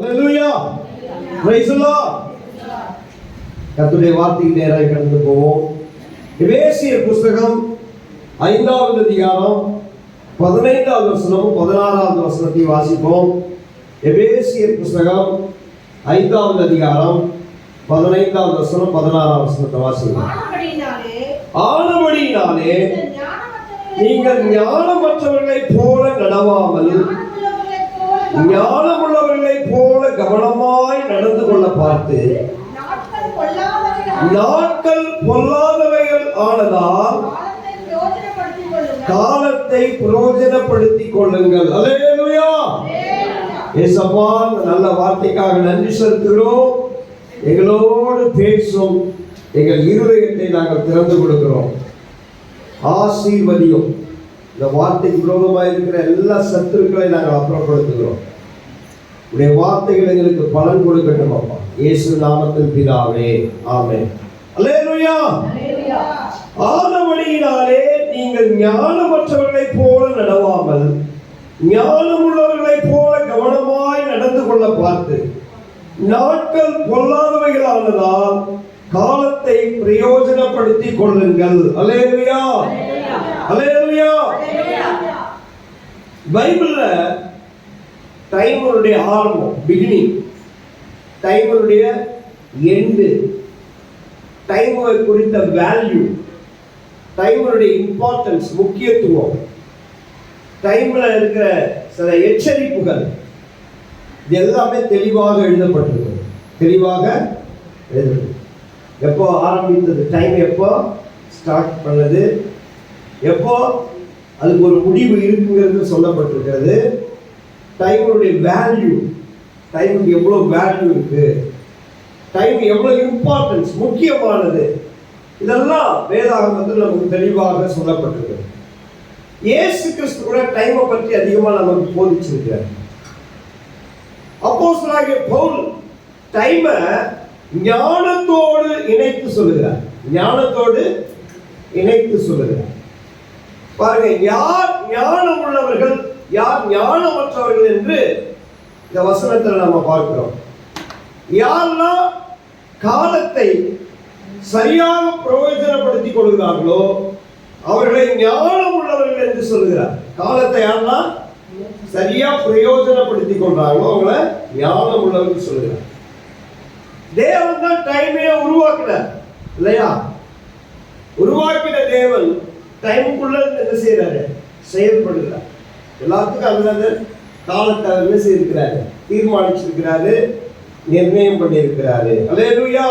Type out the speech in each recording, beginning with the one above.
Hallelujah. Praise the Lord. கர்த்தருடைய வார்த்தைக்கு நேராக கடந்து போவோம். எபேசியர் புத்தகம் 5வது அதிகாரம் 15வது வசனம் 16வது வசனத்தை வாசிப்போம். எபேசியர் புத்தகம் 5வது அதிகாரம் 15வது வசனம் 16வது வசனத்தை வாசிப்போம். ஆனபடியினாலே நீங்கள் ஞானமற்றவர்களைப் போல நடவாமல் ஞானமுள்ளவர்களைப் போல கவனமாய் நடந்து கொள்ள பார்த்து, நாட்கள் பொல்லாதவைகள் ஆனதால் காலத்தை பிரயோஜனப்படுத்திக் கொள்ளுங்கள். அல்லேலூயா. இயேசுவா, நல்ல வார்த்தைக்காக நன்றி செலுத்துகிறோம். எங்களோடு பேசும் எங்கள் இருதயத்தை நாங்கள் திறந்து கொடுக்கிறோம். ஆசீர்வதியும். இந்த வார்த்தைக்கு விரோதமாக இருக்கிற எல்லா சத்துருக்களை நாங்கள் அப்புறப்படுத்துகிறோம். உடைய வார்த்தைகள் எங்களுக்கு பலன் கொடுக்கட்டும் அப்பா. இயேசு நாமத்தில் பிதாவே, ஆமென். அல்லேலூயா. ஆனபடியினாலே நீங்கள் ஞானமற்றவர்களைப் போல நடவாமல் ஞானமுள்ளவர்களைப் போல கவனமாய் நடந்து கொள்ள பார்த்து, நாட்கள் பொல்லாதவைகளானதால் காலத்தை பிரயோஜனப்படுத்திக் கொள்ளுங்கள். அல்லேலூயா. அல்லேலூயா. பைபிள்ல டைமுடைய ஆரம்பம், பிகினிங், டைமுடைய எண்டு, டைம் குறித்த வேல்யூ, டைமுடைய இம்பார்ட்டன்ஸ், முக்கியத்துவம், டைம்ல இருக்கிற சில எச்சரிப்புகள், இது எல்லாமே தெளிவாக எழுதப்பட்டிருக்கு. தெளிவாக எழுதப்பட்டிருக்கு. எப்போ ஆரம்பித்தது, டைம் எப்போ ஸ்டார்ட் பண்ணது, எப்போ அதுக்கு ஒரு முடிவு இருக்குங்கிறது சொல்லப்பட்டிருக்கிறது. டைமுடைய வேல்யூ, டைமுக்கு எவ்வளோ வேல்யூ இருக்கு, டைம் எவ்வளோ இம்பார்ட்டன்ஸ், முக்கியமானது, இதெல்லாம் வேதாகமத்தில் நமக்கு தெளிவாக சொல்லப்பட்டிருக்கு. இயேசு கிறிஸ்து கூட டைமை பற்றி அதிகமாக நமக்கு போதிச்சிருக்கிறார். அப்போஸ்தலனாகிய பவுல் டைமை ஞானத்தோடு இணைத்து சொல்லுகிறார். ஞானத்தோடு இணைத்து சொல்லுகிறார். பாருங்க, யார் ஞானம் உள்ளவர்கள், யார் ஞானமற்றவர்கள் என்று இந்த வசனத்தில் நம்ம பார்க்கிறோம். யாரெல்லாம் காலத்தை சரியாக பிரயோஜனப்படுத்திக் கொள்கிறார்களோ அவர்களை ஞானம் உள்ளவர்கள் என்று சொல்லுகிறார். காலத்தை யாரெல்லாம் சரியா பிரயோஜனப்படுத்திக் கொள்றாங்களோ அவங்களை ஞானம் உள்ளவர்கள் சொல்லுகிறார். தேவன் தான் டைமையே உருவாக்கினார் இல்லையா? உருவாக்கின தேவன் டைமுக்குள்ள என்ன செய்யறாரு? செயல்படுகிறார். எல்லாத்துக்கும் அந்த காலத்தை என்ன செய்திருக்கிறாரு? தீர்மானிச்சிருக்கிறாரு, நிர்ணயம் பண்ணியிருக்கிறாரு. அல்லேலூயா.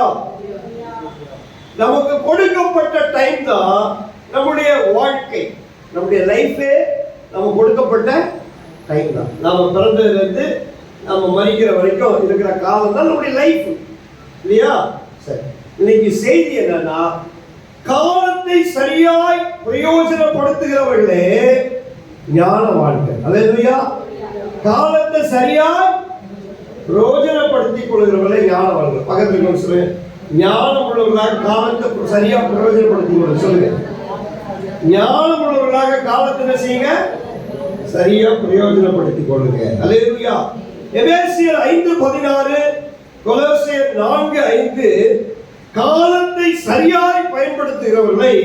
நமக்கு கொடுக்கப்பட்ட டைம் தான் நம்முடைய வாழ்க்கை, நம்முடைய லைஃபே நம்ம கொடுக்கப்பட்ட டைம் தான். நாம பிறந்ததுலேருந்து நம்ம மரிக்கிற வரைக்கும் இருக்கிற காலம் தான் நம்முடைய லைஃப் இல்லையா? சரி, இன்னைக்கு செய்தி என்னன்னா, காலத்தை சரியாய் பிரயோஜனப்படுத்துகிறவர்களே ஞானவான்கள். அல்லேலூயா. காலத்தை சரியாய் பிரயோஜனப்படுத்திக் கொள்கிறவர்களே ஞானவான்கள். பக்கத்தில் சொல்லுங்க, ஞானம் உள்ளவர்களாக காலத்தை சரியா பிரயோஜனப்படுத்திக் கொள்ள சொல்லுங்க. ஞானம் உள்ளவர்களாக காலத்தை என்ன செய்யுங்க? சரியா பிரயோஜனப்படுத்திக் கொள்ளுங்க. அல்லேலூயா. எபேசியர் 5:16, கொலோசியர் 4:5 காலத்தை சரியாய் பயன்படுத்துகிறவர்களை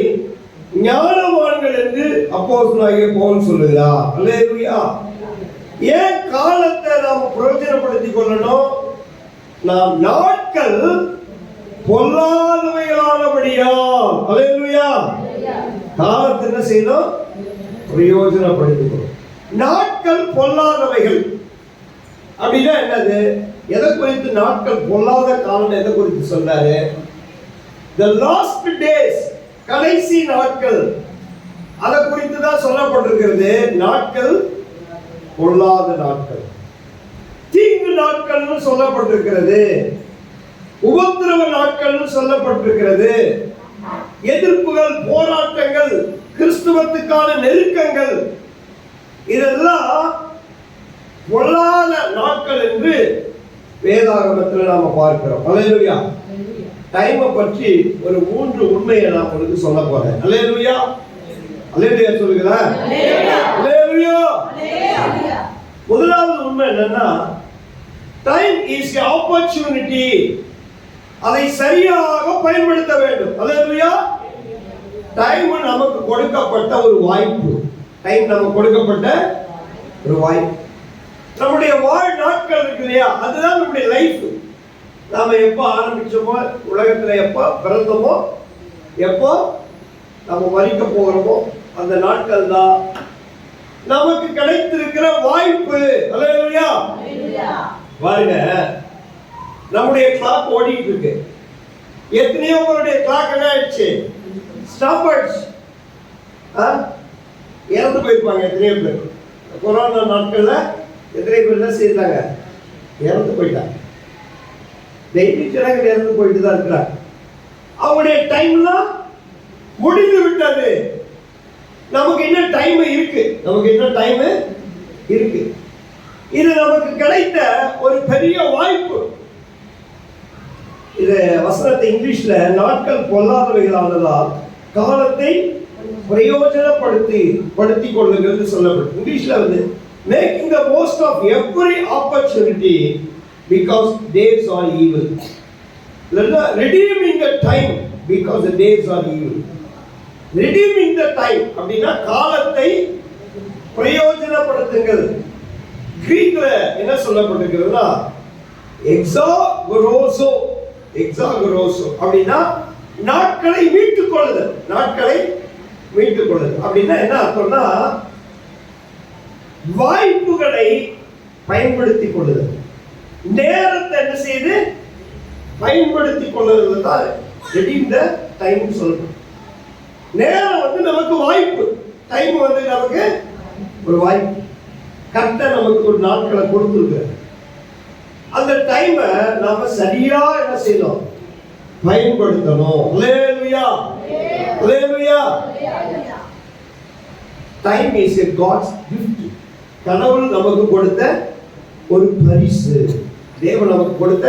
ஞானவான்கள் என்று அப்போஸ்தலனாகிய பவுல் சொல்லுகிறார். அல்லேலூயா. ஏன் காலத்தை நாம் பிரயோஜனப்படுத்திக் கொள்ளணும்? நாம் நாட்கள் பொல்லாதவைகளானபடியால். அல்லேலூயா. காலத்தை என்ன செய்யணும்? பிரயோஜனப்படுத்திக் கொள்ளணும். நாட்கள் பொல்லாதவைகள் அப்படின்னா என்னது? எதை குறித்து நாட்கள் பொல்லாத காலம் எதை குறித்து சொன்னாரு? The last days, கடைசி நாட்கள், அதை குறித்து தான் சொல்லப்பட்டிருக்கிறது. நாட்கள் பொல்லாத நாட்கள், தீங்கு நாட்கள் சொல்லப்பட்டிருக்கிறது, உபத்திரவ நாட்கள் சொல்லப்பட்டிருக்கிறது, எதிர்ப்புகள், போராட்டங்கள், கிறிஸ்துவத்துக்கான நெருக்கங்கள், இதெல்லாம் பொல்லாத நாட்கள் என்று வேதாகமத்தில் நாம பார்க்கிறோம். அல்லேலூயா. டைமை பற்றி ஒரு 3 உண்மையை நான் உங்களுக்கு சொல்ல போறேன். அல்லேலூயா. அல்லேலூயா சொல்லுங்களா? அல்லேலூயா. முதலாவது உண்மை என்னன்னா, டைம் இஸ் எ ஆப்பர்ச்சுனிட்டி. அதை சரியாக பயன்படுத்த வேண்டும். அல்லேலூயா. டைம் நமக்கு கொடுக்கப்பட்ட ஒரு வாய்ப்பு. டைம் நமக்கு கொடுக்கப்பட்ட ஒரு வாய்ப்பு. நம்முடைய நாட்கள் இருக்கு இல்லையா, அதுதான் நம்முடைய லைஃப். நாம எப்போ ஆரம்பிச்சோமோ, உலகத்துல எப்போ பிறந்தோமோ, எப்போ நம்ம மரிக்க போகிறோமோ, அந்த நாட்கள் தான் நமக்கு கிடைத்திருக்கிற வாய்ப்பு. அல்லேலூயா. பாருங்க, நம்முடைய கிளாக் ஓடிட்டு இருக்கு. எத்தனையோ பேருடைய கிளாக் என்ன ஆயிடுச்சு, ஸ்டாப் ஆயிடுச்சு. இறந்து போயிருப்பாங்க எத்தனையோ பேர். கொரோனா நாட்கள்ல எத்தனை பேர் என்ன செய்தாங்க, இறந்து போயிட்டாங்க. டெய்லி ஜனங்கள் இறந்து போயிட்டு தான் இருக்கிறாங்க. அவங்களுடைய டைம்லாம் முடிந்து விட்டது. நமக்கு என்ன டைம் இருக்கு, நமக்கு என்ன டைம் இருக்கு. இது நமக்கு கிடைத்த ஒரு பெரிய வாய்ப்பு. இது வசனத்தை இங்கிலீஷ்ல நாட்கள் பொல்லாதவைகளானதால் காலத்தை பிரயோஜனப்படுத்திக் கொள்ளுங்கள் சொல்லப்படும். இங்கிலீஷ்ல வந்து making the most of every opportunity because days are evil. redeeming the time because the days are evil. redeeming the time அப்படினா காலத்தை பிரயோஜனப்படுத்துங்கள். கிரீக்ல என்ன சொல்லப்பட்டிருக்கிறதுனா எக்ஸாகரோசோ அப்படினா நாட்களை மீட்டுக் கொள்ளுதல். நாட்களை மீட்டுக் கொள்ளுதல் அப்படினா என்ன அர்த்தம்னா வாய்ப்புகளை பயன்படுத்திக் கொள்ளுதல். நேரத்தை என்ன செய்து பயன்படுத்திக் கொள்ளுறது தான் redeem the time சொல்லணும். நேரம் வந்து நமக்கு வாய்ப்பு, டைம் வந்து நமக்கு ஒரு வாய்ப்பு. கர்த்தர் நமக்கு ஒரு நாட்களை கொடுத்திருக்கிறார். அந்த டைமை நாம சரியா என்ன செய்யணும், பயன்படுத்தணும். Hallelujah, hallelujah. Time is a God's gift. கடவுள் நமக்கு கொடுத்த ஒரு பரிசு, தேவன் நமக்கு கொடுத்த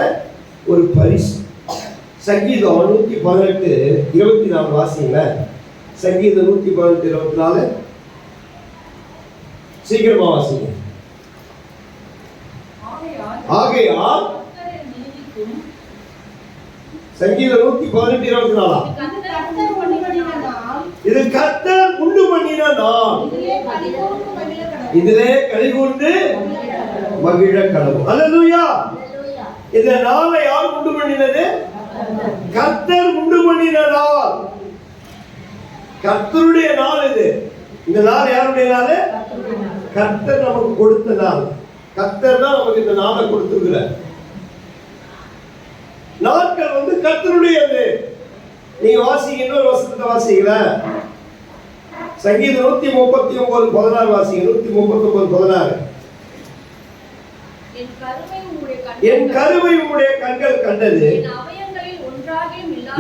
ஒரு பரிசு. சங்கீதம் 118:24 வாசிங்க. சங்கீதம் 118:24 சீக்கிரமா வாசிங்க. ஆகையால் சங்கீதம் 118:24 இது கர்த்தர் உண்டு பண்ணின நாள், இதிலே களிகூர்ந்து மகிழ கடவுள். அல்லேலூயா. இந்த நாளை யார் உண்டு பண்ணினது? கர்த்தர் உண்டு பண்ணின நாள். கர்த்தருடைய நாள் இது. இந்த நாள் யாருடைய நாள்? கர்த்தர் நமக்கு கொடுத்த நாள். கர்த்தர் தான் நமக்கு இந்த நாளை கொடுத்திருக்கிறார். நாட்கள் வந்து கர்த்தருடையது. நீங்க வாசிங்க, இன்னொரு வசனத்தை வாசிங்கள. சங்கீதம் 139:16 வாசிங்க. 139:16 என் கருவை உம்முடைய கண்கள் கண்டது,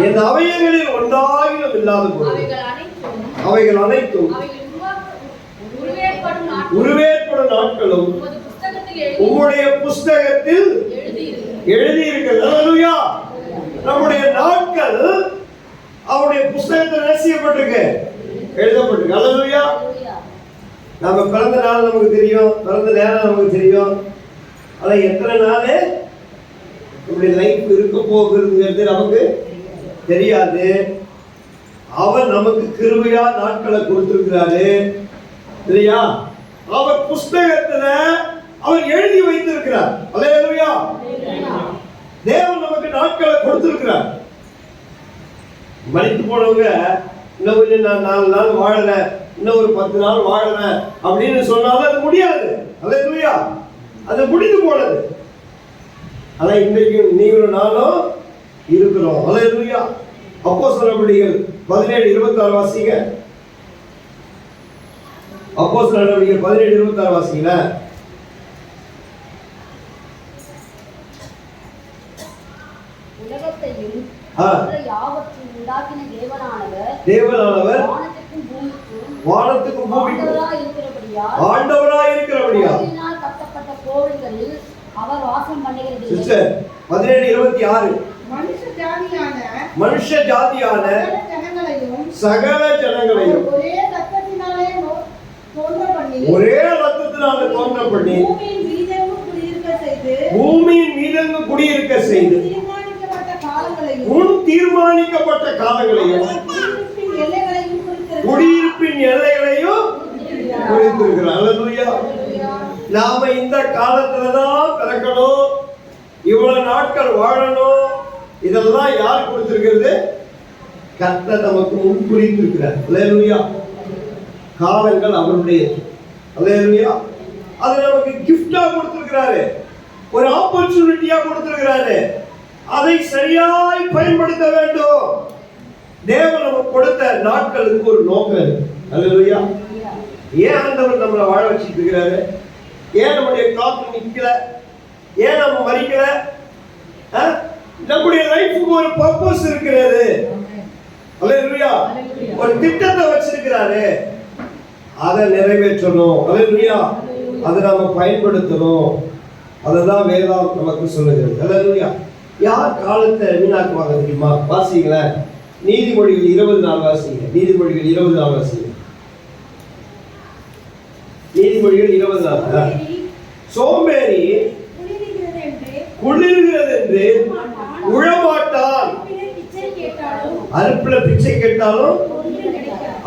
என் அவயங்களில் ஒன்றாகிலும் இல்லாத போது அவைகள் அனைத்தும் உருவேற்படும் நாட்களும் உம்முடைய புஸ்தகத்தில் எழுதியிருக்கிறது. அல்லேலூயா. நம்முடைய நாட்கள் அவருடைய புஸ்தகத்தில் ரகசியப்பட்டிருக்கு, எழுதப்பட்டிருக்கு. அல்லேலூயா. நம்ம பிறந்த நாள் நமக்கு தெரியும், பிறந்த நேரம் நமக்கு தெரியும். ஆனா எத்தனை நாள் நம்முடைய லைஃப் இருக்க போகுதுங்கிறது நமக்கு தெரியாது. அவர் நமக்கு கிருபையா நாட்களை கொடுத்திருக்கிறாரு இல்லையா? அவர் புஸ்தகத்துல அவர் எழுதி வைத்திருக்கிறார். அல்லேலூயா. தேவன் நமக்கு நாட்களை கொடுத்திருக்கிறார். மரித்து போனவங்க இன்னும் கொஞ்சம் நான் 4 நாள் வாழறேன், இன்னும் ஒரு 10 நாள் வாழறேன் அப்படின்னு சொன்னாலும் அது முடியாது. அல்லேலூயா. அது முடிந்து போனது. ஆனா இன்றைக்கு நீங்களும் நானும் இருக்கிறோம். அல்லேலூயா. அப்போஸ்தலர் நடவடிக்கைகள் 17:26 வாசிங்க. அப்போஸ்தலர் நடவடிக்கைகள் 17:26 வாசிங்க. உலகத்தையும் யாவற்றையும் உண்டாக்கின தேவனானவர் வானத்துக்கும் பூமிக்கும் ஆண்டவராய் இருக்கிறபடியால் கட்டப்பட்ட கோவில்களில் அவர் வாசம் பண்ணுகிறது. சிஸ்டர் 17:26 மனுஷ ஜாதியான சகல ஜனங்களையும் ஒரே ரத்தத்தினாலே தோன்ற பண்ணி பூமியின் வீதெங்கும் குடியிருக்க செய்து பூமியின் மீதெங்கும் குடியிருக்க செய்து தீர்மானிக்கப்பட்ட காலங்களையும் உன் தீர்மானிக்கப்பட்ட காலங்களையும் குடியிருப்பின் எல்லைகளையும் குறித்திருக்கிறார். குடியிருப்பின் எல்லைகளையும் குறித்திருக்கிறார். அல்லேலூயா. நாம இந்த காலத்துலதான் பிறக்கணும், இவ்வளவு நாட்கள் வாழணும், இதெல்லாம் யார் கொடுத்திருக்கிறது? கர்த்தர் நமக்கு முன் குறித்திருக்கிறார். அல்லேலூயா. காலங்கள் அவருடைய. அல்லேலூயா. அது நமக்கு கிஃப்டா கொடுத்திருக்கிறாரு, ஒரு ஆப்பர்ச்சுனிட்டியா கொடுத்திருக்கிறாரு. அதை சரியாய் பயன்படுத்த வேண்டும். தேவன் நமக்கு கொடுத்த நாட்களுக்கு ஒரு நோக்கம் இருக்கு. அல்லேலூயா. ஏன் ஆண்டவர் நம்மளை வாழ வச்சிட்டு இருக்கிறாரு? ஏன் நம்முடைய காத்து நிக்கல? ஏன் நம்ம மறிக்கல? நம்முடைய லைஃபுக்கு ஒரு பர்பஸ் இருக்கிறது. அல்லேலூயா. ஒரு திட்டத்தை வச்சிருக்கிறாரு, அதை நிறைவேற்றணும். அல்லேலூயா. அதை நாம பயன்படுத்தணும். அதுதான் வேதம் நமக்கு சொல்லுகிறது. அல்லேலூயா. யார் காலத்தை வீணாக்குவாங்க தெரியுமா? வாசிங்களேன், நீதிமொழிகள் 20 வாசிங்க. நீதிமொழிகள் 20 வாசிங்க. நீதிமொழிகள் 20. சோம்பேறி குளிர்கிறது என்று உழமாட்டான், அறுப்புல பிச்சை கேட்டாலும்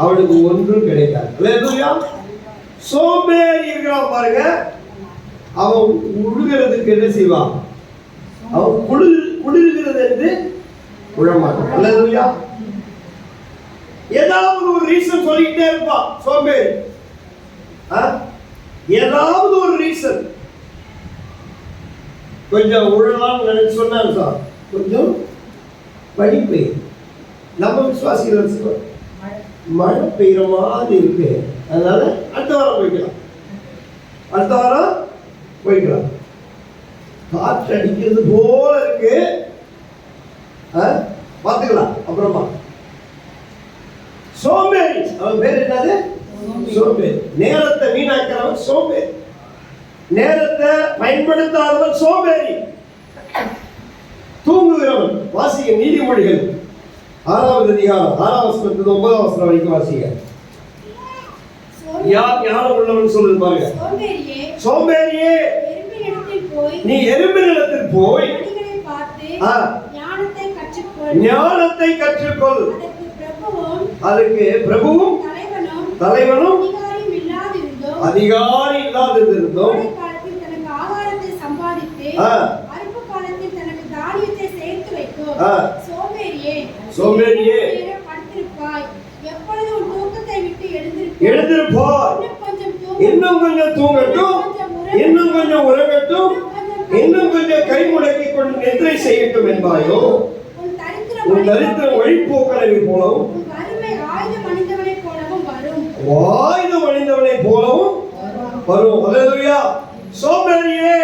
அவனுக்கு ஒன்றும் கிடைக்காது. அல்லேலூயா. சோம்பேறி இருக்கிறான் பாருங்க, அவன் உழுகிறதுக்கு என்ன செய்வான்? அவன் குளிர்கிறது என்று உழமாட்டான். அல்லேலூயா. ஏதாவது ஒரு ரீசன் சொல்லிக்கிட்டே இருப்பான் சோம்பேறி. ஏதாவது ஒரு ரீசன். கொஞ்சம் உழலாம் நினைச்சு சொன்னாரு சார், கொஞ்சம் பனி பெய்யும். நம்ம விசுவாசிகள் மழை பெய்யுற மாதிரி இருக்கு, அதனால அடுத்த வாரம் போய்க்கலாம், அடுத்த வாரம் போய்க்கலாம். காற்று அடிக்கிறது போல இருக்கு, பார்த்துக்கலாம் அப்புறமா. சோம்பேறி, அவன் பேர் என்னது? சோம்பேறி. நேரத்தை வீணாக்கிறவன் சோம்பேறி, நேரத்தை பயன்படுத்தாதவன் சோம்பேறி. தூங்குகிறவன். வாசிக்க நீதிமொழிகள் 6வது அதிகாரம் 6வது வசனத்திலிருந்து 9வது வசனம் வரைக்கும் வாசிக்க. யார் ஞானம் உள்ளவன் சொல்லுது பாருங்க. சோம்பேறியே, நீ எறும்பினிடத்தில் போய் ஞானத்தை கற்றுக்கொள். அதுக்கு பிரபுவும் தலைவனும் அதிகாரி இல்லாதிருந்தோம் சோம்பேறியே எழுந்திருப்பார், இன்னும் கொஞ்சம் தூங்கட்டும், இன்னும் கொஞ்சம் உறங்கட்டும், இன்னும் கொஞ்சம் கை முடக்கி கொண்டு நித்திரை செய்யட்டும் என்பாயோ? உன் தரித்திரம் வழிபோக்கனை போலவும் ஆயுதம் அணிந்தவனை போலவும் வரும். அல்லேலூயா. சோம்பேறியே,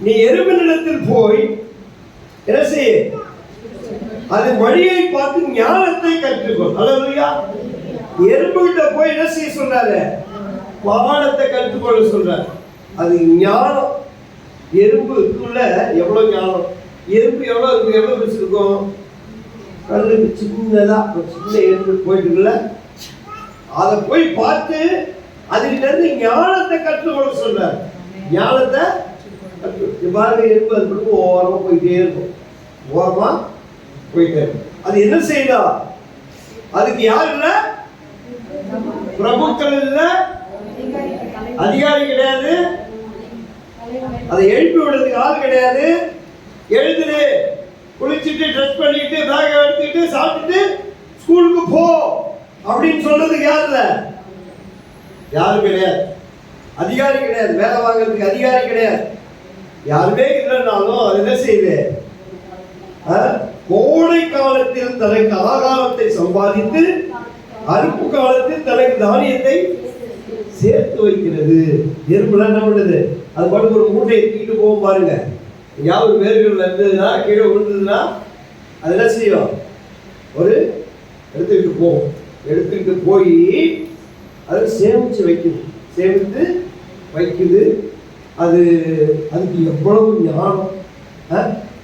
நீ எறும்பினிடத்தில் போய் என்ன செய்ய? அது வழியை பார்த்து ஞானத்தை கற்றுக்கொள். அல்லேலூயா. எறும்புகிட்ட போய் என்ன செய்ய சொல்றாரு? பாடத்தை கற்றுக்கொள்ள சொல்றாரு. அது ஞானம். எறும்புக்குள்ள எவ்வளவு ஞானம். எறும்பு எவ்வளவு இருக்கு? எவ்வளவு பிடிச்சிருக்கும்? கல்லு சின்னதா சின்ன எறும்பு போயிட்டுல, அதை போய் பார்த்து அதுகிட்ட இருந்து ஞானத்தை கற்றுக்கொள்ள சொல்றாரு. ஞானத்தை பாருங்க, எறும்பு அது பிடிக்கும் ஓரமா போயிட்டே இருக்கும், ஓரமா போயிட்டே இருக்கும். அது என்ன செய்யுதா? அதுக்கு யார் இல்ல? பிரபுக்கள் இல்ல, அதிகாரி கிடையாது, அதை எழுப்பி விடுறதுக்கு ஆள் கிடையாது. எழுதுரு, குளிச்சுட்டு ட்ரெஸ் பண்ணிட்டு பேக் எடுத்துட்டு சாப்பிட்டுட்டு ஸ்கூலுக்கு போ அப்படின்னு சொல்றதுக்கு யார் இல்ல? யாரும் கிடையாது. அதிகாரி கிடையாது, வேலை வாங்குறதுக்கு அதிகாரி கிடையாது. யாருமே இல்லைன்னாலும் அது என்ன செய்யுது? கோடை காலத்தில் தனக்கு ஆகாரத்தை சம்பாதித்து அறுப்பு காலத்தில் தனக்கு தானியத்தை சேர்த்து வைக்கிறது. எறும்புல என்ன பண்ணுது? அது பாட்டு ஒரு மூட்டையை தூக்கிட்டு போகும் பாருங்க. யாவது வேர்கள் இருந்ததுன்னா கீழே விழுந்ததுன்னா அது என்ன செய்யும்? ஒரு எடுத்துக்கிட்டு போகும். எடுத்துக்கிட்டு போய் அதை சேமித்து வைக்குது, சேமித்து வைக்குது. அதுக்கு எவ்வளவு ஞானம்!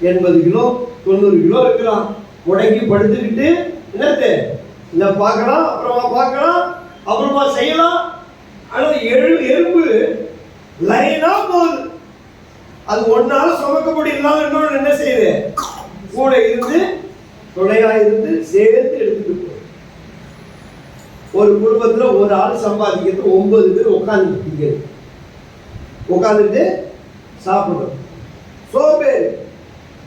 80 கிலோ 90 கிலோ இருக்கலாம். முடங்கி படுத்துக்கிட்டு என்னது இந்த பார்க்கலாம், அப்புறமா பார்க்கலாம், அப்புறமா செய்யலாம். ஆனால் எறும்பு லைனா போகுது. அது ஒன்னால சுமக்க முடியலாம், இன்னொன்று என்ன செய்யுது, கூட இருந்து துணையா இருந்து சேர்த்து எடுத்துட்டு போகுது. ஒரு குடும்பத்துல ஒரு ஆள் சம்பாதிக்கிறது 9 பேர் உட்காந்துட்டு சாப்பிடுறது. சோம்பேறி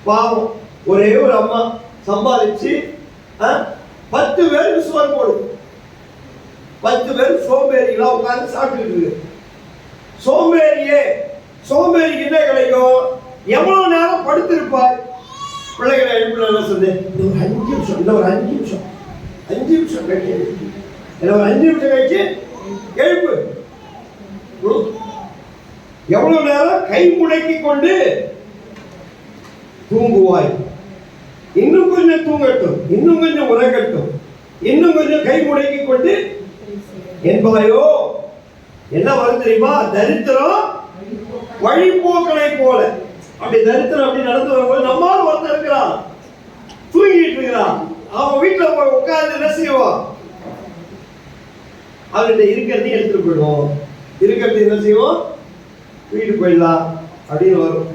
பாவம், ஒரே ஒரு அம்மா சம்பாதிச்சு 10 பேருக்கு சோறு போடுது. 10 பேர் சோம்பேறிகளா உட்கார்ந்து சாப்பிட்டு இருக்கு. சோம்பேறிக்கு என்ன கிடைக்கும்? எவ்வளவு நேரம் படுத்திருப்பார். பிள்ளைகளை எழுப்பின சொல்லு, ஒரு 5 நிமிஷம், இல்லை ஒரு 5 நிமிஷம், 5 நிமிஷம் கழிச்சு, இல்லை ஒரு 5 நிமிஷம் கழிச்சு எழுப்பு. எவ்வளவு நேரம் கை முடக்கி கொண்டு தூங்குவாய். இன்னும் கொஞ்சம் தூங்கட்டும், இன்னும் கொஞ்சம் உறங்கட்டும், இன்னும் கொஞ்சம் கை முடக்கி கொண்டு என்பாயோ. என்ன வரும் தெரியுமா? தரித்திரம் வழிபோக்கனை போல. அப்படி தரித்திரம் அப்படி நடந்து வரும்போது நம்மால் ஒருத்தர் இருக்கிறான், தூங்கிட்டு இருக்கிறான். அவன் வீட்டுல போய் உட்கார்ந்து என்ன செய்வோம்? அவர்கிட்ட இருக்கிறதையும் எடுத்துட்டு போயிடுவோம். இருக்கிறது என்ன செய்வோம்? வீட்டுக்கு போயிடலாம் அப்படின்னு வரும்.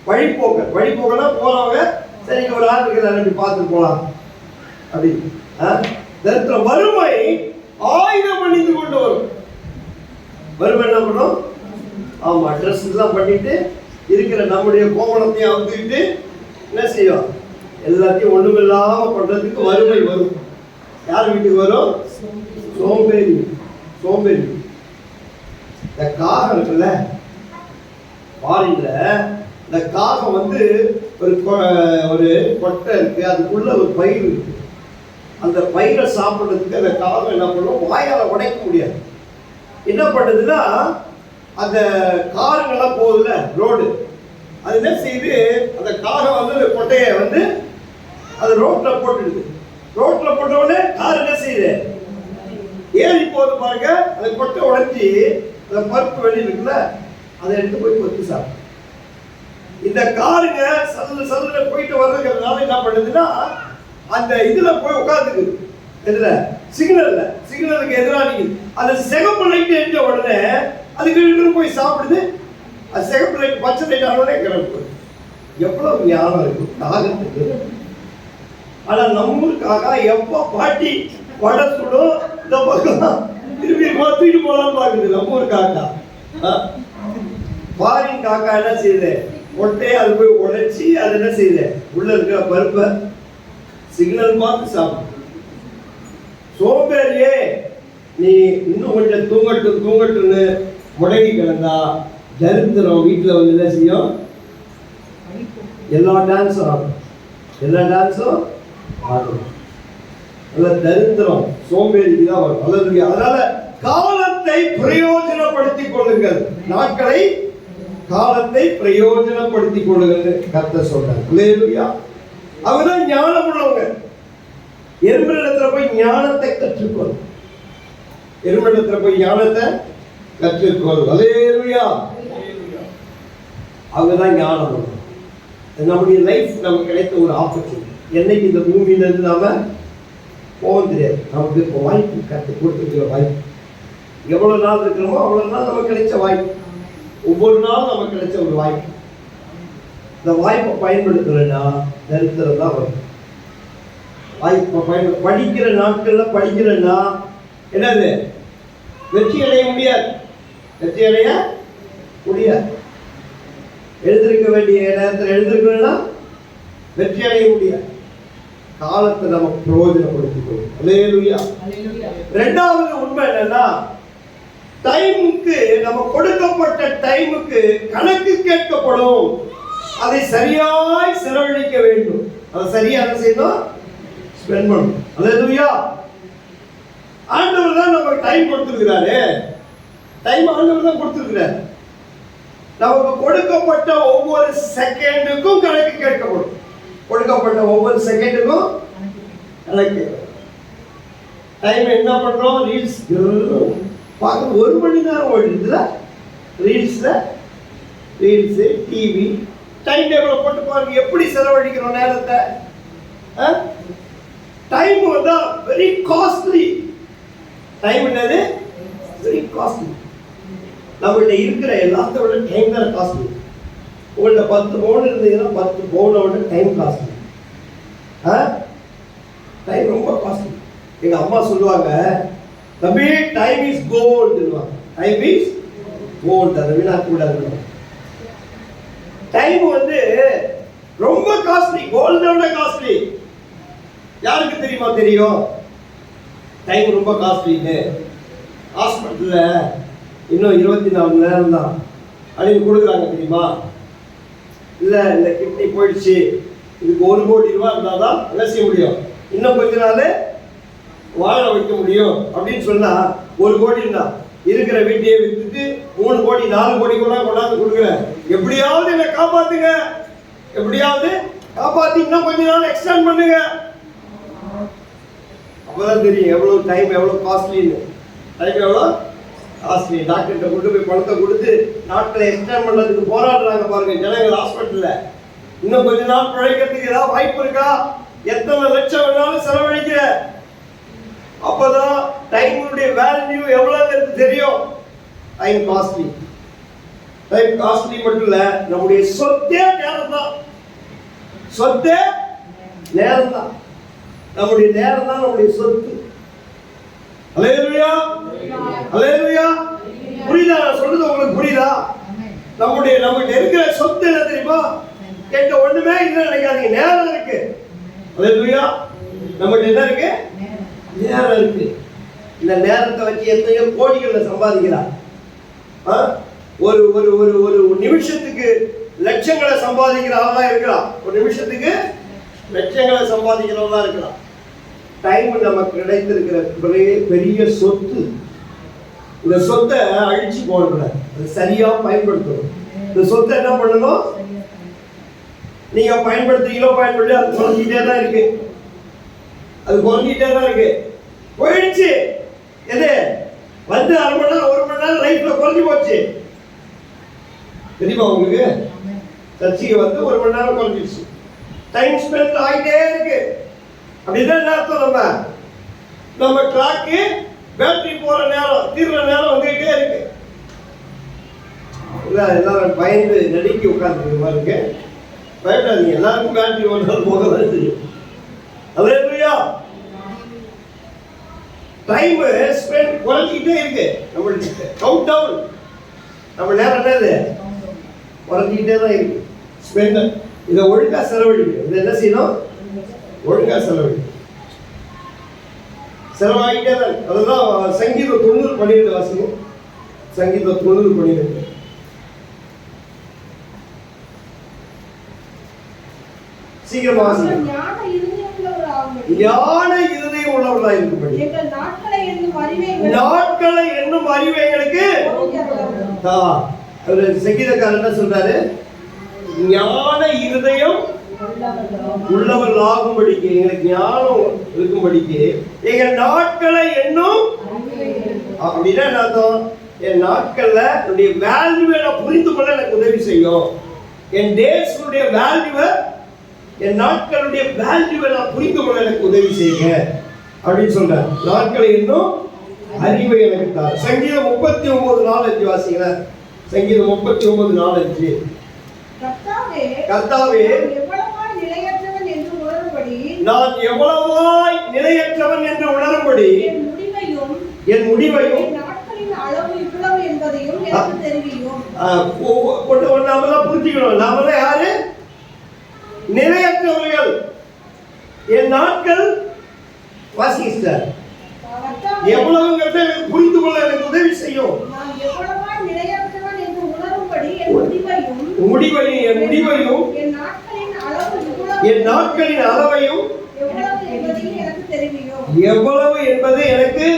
வழிபோக்கனா போறவங்க சரி ஒரு ஆள் இருக்கிறாரு அப்படி பார்த்துட்டு போலாம் அப்படின்னு. தரித்திரம் வறுமை ஆயுதம் அணிந்து கொண்டு வரும். வறுமை என்ன பண்ணும்? ஆமா, ட்ரெஸ் எல்லாம் பண்ணிட்டு இருக்கிற நம்முடைய கோமணத்தையும் அவுத்துக்கிட்டு என்ன செய்யும்? எல்லாத்தையும் ஒண்ணுமில்லாம பண்றதுக்கு வறுமை வரும். யார் வீட்டுக்கு வரும்? சோம்பேறி. இந்த காகம் இருக்குல்ல, ஃபாரின்ல இந்த காகம் ஒரு கொட்டை இருக்கு, அதுக்குள்ள ஒரு பயிர் இருக்கு. அந்த பயிரை சாப்பிட்றதுக்கு அந்த காகம் என்ன பண்ணும்? வாயால உடைக்க முடியாது. என்ன பண்ணுதுன்னா, அந்த காருங்கெல்லாம் போகுதுல ரோடு, அது என்ன செய்யுது? அந்த காகம் அந்த கொட்டையை அது ரோட்ல போட்டுடுது. ரோட்ல போட்ட உடனே கார் என்ன செய்யுது? ஏறி போகுது பாருங்க. அந்த கொட்டை உடைச்சி அந்த பருப்பு வெளியில் இருக்குல்ல, அதை எடுத்து போய் கொத்தி சாப்பிடும். இந்த காருங்க சல்லுல போயிட்டு வர்றதுனால என்ன பண்ணுதுன்னா, அந்த இதுல போய் உட்காந்துக்குது. எதுல? சிக்னலுக்கு எதிராக நிற்குது. அந்த சிகப்பு லைட் எரிஞ்ச உடனே அதுக்கு போய் சாப்பிடுது. அது சிகப்பு லைட் பச்சை லைட் ஆன உடனே கிளம்புது. எவ்வளவு ஞானம் இருக்கும் காகத்துக்கு. ஆனா நம்மளுக்காக எப்ப பாட்டி வடை சுடும் இந்த பக்கம் திரும்பி தூக்கிட்டு போலான்னு பாக்குது. நம்ம ஊர் காக்கா, ஃபாரின் காக்கா என்ன செய்யுது? கொட்டையை அது போய் உடைச்சி அது என்ன செய்யுது? உள்ள இருக்கிற பருப்பை சிக்னல் பார்த்து சாப்பிடும். சோம்பேறியே, நீ இன்னும் கொஞ்சம் தூங்கட்டும்னு முடங்கி கிடந்தா தரித்திரம் வீட்டில் என்ன செய்யும்? எல்லா டான்ஸும் ஆடும். தரித்திரம் சோம்பேறிக்கு தான் வரும். அதனால காலத்தை பிரயோஜனப்படுத்திக் கொள்ளுங்கள், காலத்தை பிரயோஜனப்படுத்திக் கொள்ளுங்கள் கர்த்தர் சொல்றார். அல்லேலூயா. அவங்கதான் ஞானம் உள்ளவங்க. எறும்பிடத்துல போய் ஞானத்தை கற்றுக்கொள். அல்லேலூயா. அவங்கதான் ஞானம் உள்ளவங்க. நம்முடைய லைஃப் நமக்கு கிடைத்த ஒரு ஆப்பர்ச்சுனிட்டி. என்னைக்கு இந்த பூமியில இருந்து நாம போக தெரியாது. நமக்கு இப்போ வாய்ப்பு கற்று கொடுத்துருக்கிற வாய்ப்பு. எவ்வளவு நாள் இருக்கிறோமோ அவ்வளவு நாள் நமக்கு கிடைச்ச வாய்ப்பு. ஒவ்வொரு நாளும் நமக்கு கிடைச்ச ஒரு வாய்ப்பு. இந்த வாய்ப்பை பயன்படுத்தலைன்னா தரித்திரம் தான் வரும். வாய்ப்பை படிக்கிற நாட்கள்ல படிக்கிறேன்னா என்னது? வெற்றி அடைய முடியாது. எழுந்திருக்க வேண்டிய நேரத்தில் எழுந்திருக்கணும்னா வெற்றி அடைய முடியாது. காலத்தை நம்ம பிரயோஜனப்படுத்திக் கொள்ளும். அல்லேலூயா. ரெண்டாவது உண்மை என்னன்னா, டைமுக்கு, நம்ம கொடுக்கப்பட்ட டைமுக்கு கணக்கு கேட்கப்படும். அதை சரியாய் செலவழிக்க வேண்டும். அதை சரியா என்ன செய்யணும்? ஸ்பெண்ட் பண்ணணும். அல்லேலூயா. ஆண்டவர் தான் நமக்கு டைம் கொடுத்திருக்கிறாரு. டைம் ஆண்டவர் தான் கொடுத்திருக்கிறார். நமக்கு கொடுக்கப்பட்ட ஒவ்வொரு செகண்டுக்கும் கணக்கு கேட்கப்படும். கொடுக்கப்பட்ட ஒவ்வொரு செகண்டுக்கும் கணக்கு. டைம் என்ன பண்றோம்? ரீல்ஸ் பார்க்க 1 மணி நேரம் ஓடிடுதுல. ரீல்ஸ், டிவி, டைம் டேபிள் போட்டு பாருங்க எப்படி செலவழிக்கிறோம் நேரத்தை. Time very costly. டைம் என்னது? Very costly. நம்மகிட்ட இருக்கிற எல்லாத்த விட டைம் தான் காஸ்ட்லி. உங்கள்கிட்ட 10 பவுன் இருந்தீங்கன்னா 10 பவுனோட டைம் காஸ்ட்லி. டைம் ரொம்ப காஸ்ட்லி. எங்கள் அம்மா சொல்லுவாங்க, தம்பி டைம் இஸ் கோல்டுவாங்க. டைம் இஸ் கோல்டு, அதை வீணாக்கூடாது. டைம் வந்து ரொம்ப காஸ்ட்லி, கோல்டோட காஸ்ட்லி. யாருக்கு தெரியுமா? தெரியும் டைம் ரொம்ப காஸ்ட்லின்னு. ஹாஸ்பிட்டலில் இன்னும் 24 மணி நேரம் தான் அப்படின்னு கொடுக்குறாங்க தெரியுமா? இல்லை இந்த கிட்னி போயிடுச்சு, இதுக்கு 1 கோடி ரூபா இருந்தால் தான் என்ன செய்ய முடியும், இன்னும் கொஞ்ச நாள் வாழ வைக்க முடியும் அப்படின்னு சொன்னால் 1 கோடி தான் இருக்கிற வீட்டையே விற்றுட்டு 3 கோடி 4 கோடி கூட கொண்டாந்து கொடுக்குறேன், எப்படியாவது என்னை காப்பாற்றுங்க, எப்படியாவது காப்பாற்றி இன்னும் கொஞ்ச நாள் எக்ஸ்டெண்ட் பண்ணுங்க. அப்போதான் தெரியும் எவ்வளோ டைம் எவ்வளோ காஸ்ட்லின்னு. டைம் எவ்வளோ காஸ்ட்லி. டாக்டர்கிட்ட கொண்டு போய் பணத்தை கொடுத்து நாட்களை எக்ஸ்டெண்ட் பண்ணுறதுக்கு போராடுறாங்க பாருங்க ஜனங்கள் ஹாஸ்பிட்டலில். இன்னும் கொஞ்ச நாள் பிழைக்கிறதுக்கு ஏதாவது வாய்ப்பு இருக்கா? எத்தனை லட்சம் வேணாலும் செலவழிக்கிற. அப்போதான் டைமுடைய வேல்யூ எவ்வளோங்கிறது தெரியும். Time costly. டைம் காஸ்ட்லி மட்டும் இல்லை, நம்முடைய சொத்தே நேரம் தான். சொத்தே நேரம் தான். நம்முடைய நேரம் தான் நம்முடைய சொத்து. அல்லேலூயா, அல்லேலூயா. புரியுதா நான் சொல்றது? உங்களுக்கு புரியுதா? நம்மகிட்ட இருக்கிற சொத்து என்ன தெரியுமா? கேட்ட ஒண்ணுமே இல்லை நினைக்காதீங்க, நேரம் இருக்கு. அல்லேலூயா. நம்மகிட்ட என்ன இருக்கு? நேரம் இருக்கு. இந்த நேரத்தை வச்சு எத்தனையோ கோடிகளை சம்பாதிக்கிறார். ஒரு ஒரு ஒரு ஒரு நிமிஷத்துக்கு லட்சங்களை சம்பாதிக்கிறவங்களா இருக்கலாம். ஒரு நிமிஷத்துக்கு லட்சங்களை சம்பாதிக்கிறவங்களா இருக்கலாம். டைம் நமக்கு கிடைத்திருக்கிற பெரிய சொத்து. இந்த சொத்தை அழிச்சு போடக்கூடாது, அதை சரியா பயன்படுத்தணும். இந்த சொத்தை என்ன பண்ணணும்? நீங்க பயன்படுத்துறீங்களோ பயன்படுத்தி அது குறைஞ்சிட்டே தான் இருக்கு. அது குறைஞ்சிட்டே தான் இருக்கு. போயிடுச்சு. எது வந்து 1/2 மணி நேரம் 1 மணி நேரம் லைஃப்ல குறைஞ்சி போச்சு தெரியுமா உங்களுக்கு? சர்ச்சைக்கு வந்து 1 மணி நேரம் குறைஞ்சிடுச்சு. டைம் ஸ்பெண்ட் ஆகிட்டே இருக்கு. அப்படிதான் என்ன அர்த்தம்? நம்ம கிளாக்கு பேட்டரி போற நேரம் தீர்ற நேரம் வந்துகிட்டே இருக்கு. எல்லாரும் பயந்து நடுக்கி உட்கார்ந்து மாதிரி இருக்கு. பயப்படாதீங்க, எல்லாருக்கும் பேட்டரி ஒரு நாள் போக தான் தெரியும். அல்லேலூயா. டைம் ஸ்பெண்ட் குறைஞ்சிக்கிட்டே இருக்கு. நம்மளுக்கு கவுண்ட் டவுன். நம்ம நேரம் என்னது குறைஞ்சிக்கிட்டே தான் இருக்கு. ஸ்பெண்ட் இதை ஒழுங்கா செலவழிக்கணும். இதை என்ன செய்யணும்? ஒழுங்கா செலவழிக்கணும். செலவாகிட்டே தான். அதுதான் சங்கீதம் 90:12 வாசிக்கும். சங்கீதம் 90:12. சீக்கிரமா வாசிக்கும். ஞான இருதயம் உள்ளவர்களா இருக்கும்படி நாட்களை என்னும் அறிவை எங்களுக்கு. சங்கீதக்காரர் என்ன சொல்றாரு? ஞான இருதயம் உள்ளவர்களாகும்படிக்கு, எங்களுக்கு ஞானம் இருக்கும்படிக்கு எங்கள் நாட்களை என்னும். அப்படின்னா என்ன அர்த்தம்? என் நாட்கள்ல என்னுடைய வேல்யூவை நான் புரிந்து கொள்ள எனக்கு உதவி செய்யும். என் டேஸ்னுடைய வேல்யூவை, என் நாட்களுடைய வேல்யூவை நான் புரிந்து கொள்ள எனக்கு உதவி செய்யுங்க அப்படின்னு சொல்றேன். நாட்களை இன்னும் அறிவை எனக்கு தார். சங்கீதம் 39:4 வாசிங்க. சங்கீதம் 39:4. கர்த்தாவே நான் எவ்வளவாய் நிலையற்றவன் என்று உணரும்படி என் முடிவையும் நாமெல்லாம் புரிஞ்சுக்கணும். நாமெல்லாம் யாரு? நிலையற்றவர்கள். என் நாட்கள் வாசிங்க. எவ்வளவுங்கிறத எனக்கு புரிந்து கொள்ள எனக்கு உதவி செய்யும். முடிவையும் என் முடிவையும் என் நாட்களின் அளவையும் எவ்வளவு என்பது எனக்கு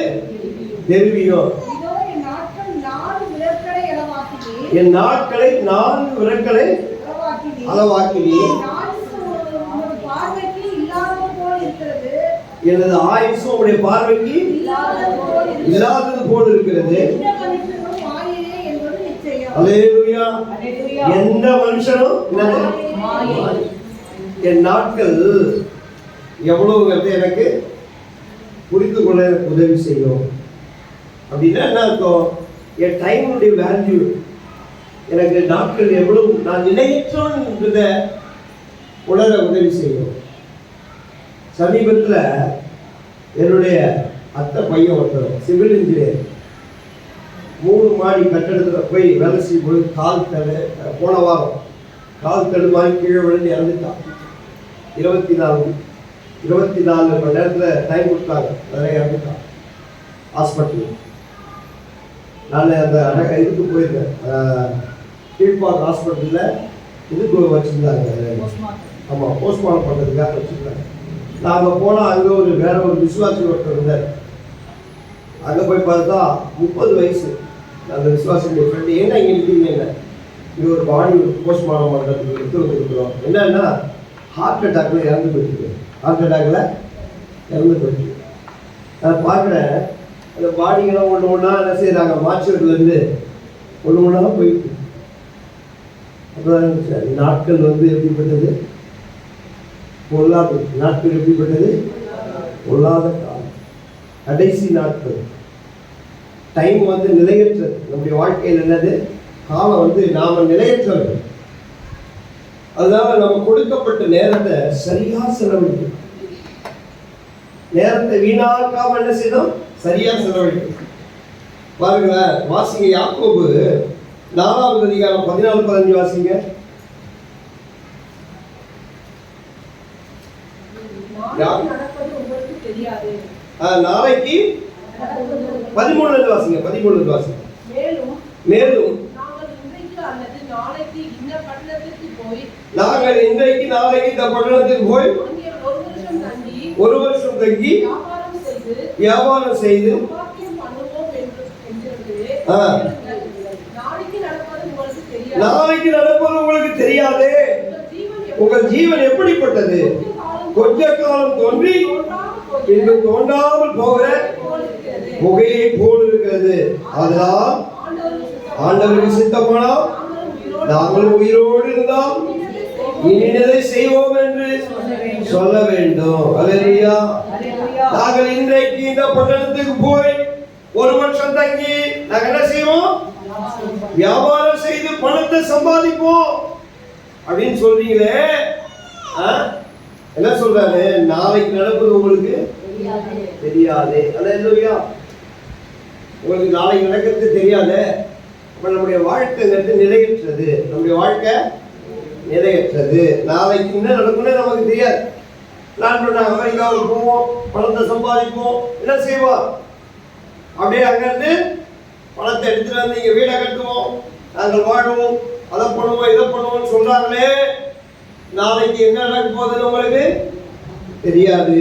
தெரியும். என் நாட்களை 4 விரற்களை அளவாக்கினேன். எனது ஆயுசும் உடைய பார்வைக்கு இல்லாதது போல் இருக்கிறது. அல்லேலூயா. எந்த மனுஷனும் என் நாட்கள் எவ்வளவுங்கிறது எனக்கு புரிந்து கொள்ள எனக்கு உதவி செய்யும். அப்படின்னா என்ன அர்த்தம்? என் டைமுடைய வேல்யூ எனக்கு நாட்கள் எவ்வளவு நான் நிலையற்றோன் என்பதை உணர உதவி செய்யும். சமீபத்தில் என்னுடைய அத்தை பையன் ஒருத்தர் சிவில் இன்ஜினியர் 3 மாடி கட்டடத்தில் போய் வேலை செய்யும்போது கால் தடு போன வாரம் கால் தடுமாறி கீழே விழுந்து இறந்துட்டான். 24 மணி நேரத்தில் டைம் கொடுத்தாங்க, அதில் இறந்துட்டான் ஹாஸ்பிட்டல். நான் அந்த இதுக்கு போயிருந்தேன், கீழ்பாக் ஹாஸ்பிட்டலில் இதுக்கு வச்சுருந்தாங்க. ஆமாம், போஸ்ட்மார்ட்டம் பண்ணுறதுக்காக வச்சுருந்தாங்க. நாங்கள் போனால் அங்கே வேற ஒரு விசுவாசி ஒருத்தர் இருந்தார். அங்கே போய் பார்த்தா 30 வயசு அந்த விசுவாசியுடைய ஃப்ரெண்டு, ஏன்னா இங்கே இருக்கீங்க, என்ன இங்கே ஒரு பாடி போஸ்ட்மார்ட்டம் பண்ணுறதுக்கு எடுத்து வந்துருக்குறோம். என்னன்னா ஹார்ட் அட்டாக்ல இறந்து போயிருக்கு. ஹார்ட் அட்டாக்ல இறந்து போயிருக்கு. நான் பார்க்குறேன் அந்த பாடிங்கெல்லாம் ஒன்று ஒன்றா என்ன செய்கிறாங்க, மாச்சூர்லேருந்து ஒன்று ஒன்றா போயிட்டு. அப்புறம் நாட்கள் எப்படிப்பட்டது, பொல்லாத நாட்கள். எப்படிப்பட்டது, பொல்லாத காலம், கடைசி நாட்கள். டைம் நிலையற்றது. நம்முடைய வாழ்க்கையில் என்னது, காலம் நாம நிலையற்றவர்கள். அதனால நம்ம கொடுக்கப்பட்ட நேரத்தை சரியா செலவழிக்கணும். நேரத்தை வீணாக்காம என்ன செய்யணும், சரியா செலவழிக்கணும். பாருங்களேன், வாசிங்க யாக்கோபு 4வது அதிகாரம் 14-15 வாசிங்க. நாளைக்கு 13 வாசிங்க. 13 வாசிங்க. மேலும் நாங்கள் இன்றைக்கு நாளைக்கு இந்த பட்டணத்துக்கு போய் 1 வருஷம் தங்கி வியாபாரம் செய்து நாளைக்கு நடப்பது உங்களுக்கு தெரியாது. உங்கள் ஜீவன் எப்படிப்பட்டது, கொஞ்ச காலம் தோன்றி பின்பு தோன்றாமல் போகிற புகையை போல் இருக்கிறது. அதனால் ஆண்டவருக்கு சித்தமானால் நாங்கள் உயிரோடு இருந்தால் இனிதை செய்வோம் என்று சொல்ல வேண்டும். அல்லேலூயா. நாங்கள் இன்றைக்கு இந்த பட்டணத்துக்கு போய் 1 வருஷம் தங்கி நாங்கள் என்ன செய்வோம், வியாபாரம் செய்து பணத்தை சம்பாதிப்போம் அப்படின்னு சொல்றீங்களே. என்ன சொல்றாரு, நாளைக்கு நடப்பது உங்களுக்கு தெரியாது. அல்லேலூயா. உங்களுக்கு நாளைக்கு நடக்கிறது தெரியாது. அப்ப நம்முடைய வாழ்க்கை நிலையற்றது. நம்முடைய வாழ்க்கை நிலையற்றது. நாளைக்கு என்ன நடக்கும்னு நமக்கு தெரியாது. பிளான் பண்ண அமெரிக்காவுக்கு போவோம், பணத்தை சம்பாதிப்போம், என்ன செய்வோம், அப்படியே அங்கிருந்து பணத்தை எடுத்துட்டு வந்து இங்க வீடை கட்டுவோம், நாங்கள் வாழ்வோம், அதை பண்ணுவோம், இதை பண்ணுவோம்னு சொல்றாங்களே. நாளைக்கு என்ன நடக்க போகுதுன்னு உங்களுக்கு தெரியாது.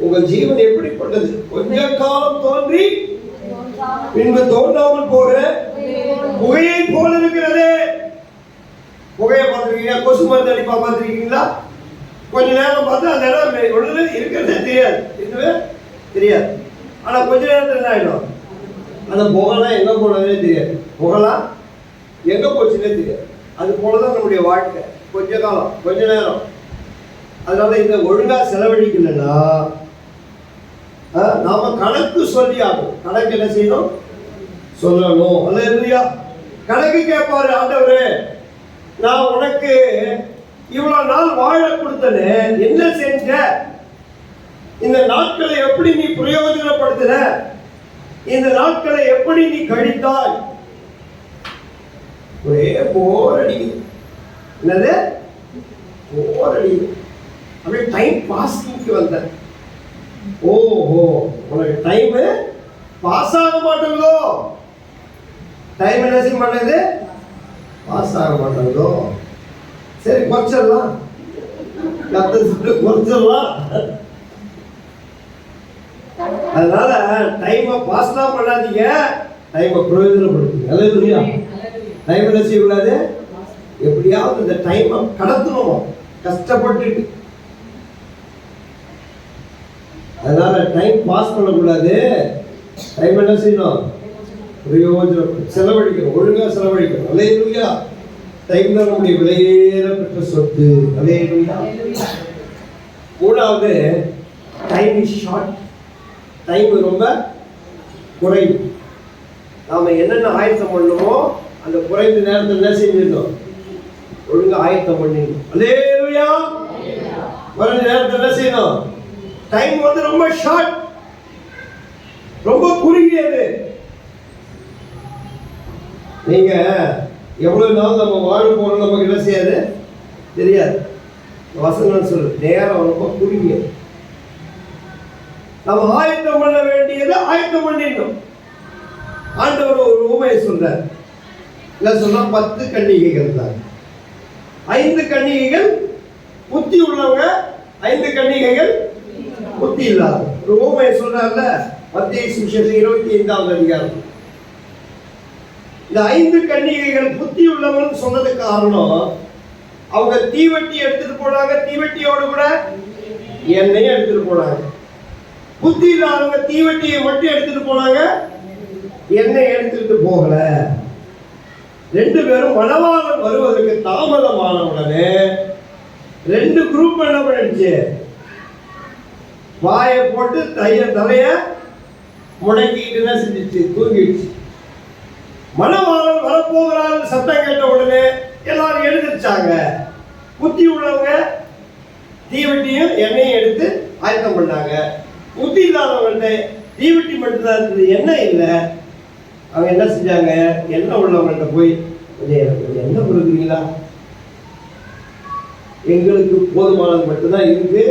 உங்கள் ஜீவன் எப்படிப்பட்டது, கொஞ்ச காலம் தோன்றி பின்பு தோன்றாமல் போகிற புகையை போல இருக்கிறது. புகையை பார்த்துருக்கீங்களா, கொசு மருந்து அடிப்பா பார்த்துருக்கீங்களா? கொஞ்ச நேரம் பார்த்து அந்த இடம் ஒன்று இருக்கிறதே தெரியாது, இன்னுமே தெரியாது. ஆனா கொஞ்ச நேரத்தில் என்ன ஆயிடும், அந்த புகைலாம் எங்க போனதே தெரியாது, புகைலாம் எங்க போச்சுன்னே தெரியாது. அது போலதான் நம்முடைய வாழ்க்கை, கொஞ்ச காலம் கொஞ்ச நேரம். அதனால இந்த ஒழுங்கா செலவழிக்கலன்னா நாம கணக்கு சொல்லி ஆகும். கணக்கு என்ன செய்யணும், சொல்லணும். அல்லேலூயா. கணக்கு கேட்பாரு ஆண்டவரே, நான் உனக்கு இவ்வளவு நாள் வாழ கொடுத்தனே, என்ன செஞ்ச, இந்த நாட்களை எப்படி நீ பிரயோஜனப்படுத்தின, இந்த நாட்களை எப்படி நீ கழித்தாய். ஒரே போர் அடிக்குது. என்னது போர் அடிக்குது. அப்படியே டைம் பாசிங்க்கு வந்தேன். ஓஹோ, உனக்கு டைம் பாஸ் ஆக மாட்டேங்குதோ, டைம் என்ன செய்ய மாட்டேங்குது, பாஸ் ஆக மாட்டேங்குதோ. சரி குறைச்சிடலாம், குறைச்சிடலாம். அதனால டைமை பாஸ் தான் பண்ணாதீங்க, டைமை பிரயோஜனப்படுத்துங்க. அல்லேலூயா. டைம் என்ன செய்யக்கூடாது, எப்படியாவது இந்த டைமை கடத்தணும் கஷ்டப்பட்டு. அதனால டைம் பாஸ் பண்ணக்கூடாது. டைம் என்ன செய்யணும், பிரயோஜனம் செலவழிக்கணும், ஒழுங்கா செலவழிக்கணும். அல்லேலூயா. டைம் தான் நம்முடைய விலையேற பெற்ற சொத்து. அல்லேலூயா. 3வது, டைம் இஸ் ஷார்ட். டைம் ரொம்ப குறைவு. நாம என்னென்ன ஆயத்தம் பண்ணணுமோ அந்த குறைந்த நேரத்தில் என்ன செஞ்சிருந்தோம்? ஒழுங்கா ஆயத்தம் பண்ணிடணும். அல்லேலூயா. குறைந்த நேரத்தில் என்ன செய்யணும்? டைம் வந்து ரொம்ப ஷார்ட், ரொம்ப குறுகியது. நீங்க எவ்வளவு நாள் நம்ம வாழ போறோம் நமக்கு என்ன செய்யாது தெரியாது. வசனம் சொல்லு, நேரம் ரொம்ப குறுகியது. நம்ம ஆயத்தம் பண்ண வேண்டியதை ஆயத்தம் பண்ணிடணும். ஆண்டவர் ஒரு உண்மையை சொல்றார். என்ன சொன்னா 10 கன்னிகைகள் தான். 5 கன்னிகைகள் புத்தி உள்ளவங்க, 5 கன்னிகைகள் புத்தி இல்லாத. ஒரு உண்மையை சொல்றாருல மத்தேயு சுவிசேஷம் 25வது அதிகாரம். இந்த 5 கன்னிகைகள் புத்தி உள்ளவன் சொன்னதுக்கு காரணம், அவங்க தீவெட்டி எடுத்துட்டு போனாங்க, தீவெட்டியோடு கூட எண்ணெயை எடுத்துட்டு போனாங்க. புத்தி இல்லாதவங்க தீவெட்டியை மட்டும் எடுத்துட்டு போனாங்க, எண்ணெய் எடுத்துட்டு போகல. 2 பேரும் மணவாளன் வருவதற்கு தாமதமான உடனே 2 குரூப் என்ன பண்ணிடுச்சு? வாயை போட்டு தலைய முடக்கிட்டு என்ன செஞ்சிச்சு? தூங்கிடுச்சு. மணவாளன் வரப்போகிறான்னு சத்தம் கேட்ட உடனே எல்லாரும் எழுந்திருச்சாங்க. புத்தி உள்ளவங்க தீவெட்டியும் எண்ணெயும் எடுத்து ஆயத்தம் பண்ணாங்க. புத்தி இல்லாதவங்கள்ட்ட தீவெட்டி மட்டும்தான் இருந்தது, எண்ணெய் இல்லை. அவங்க என்ன செஞ்சாங்க? எண்ணெய் உள்ளவங்கள்ட்ட போய் கொஞ்சம் எண்ணெய் கொடுக்குறீங்களா? எங்களுக்கு போதுமானது மட்டும்தான் இருக்கு,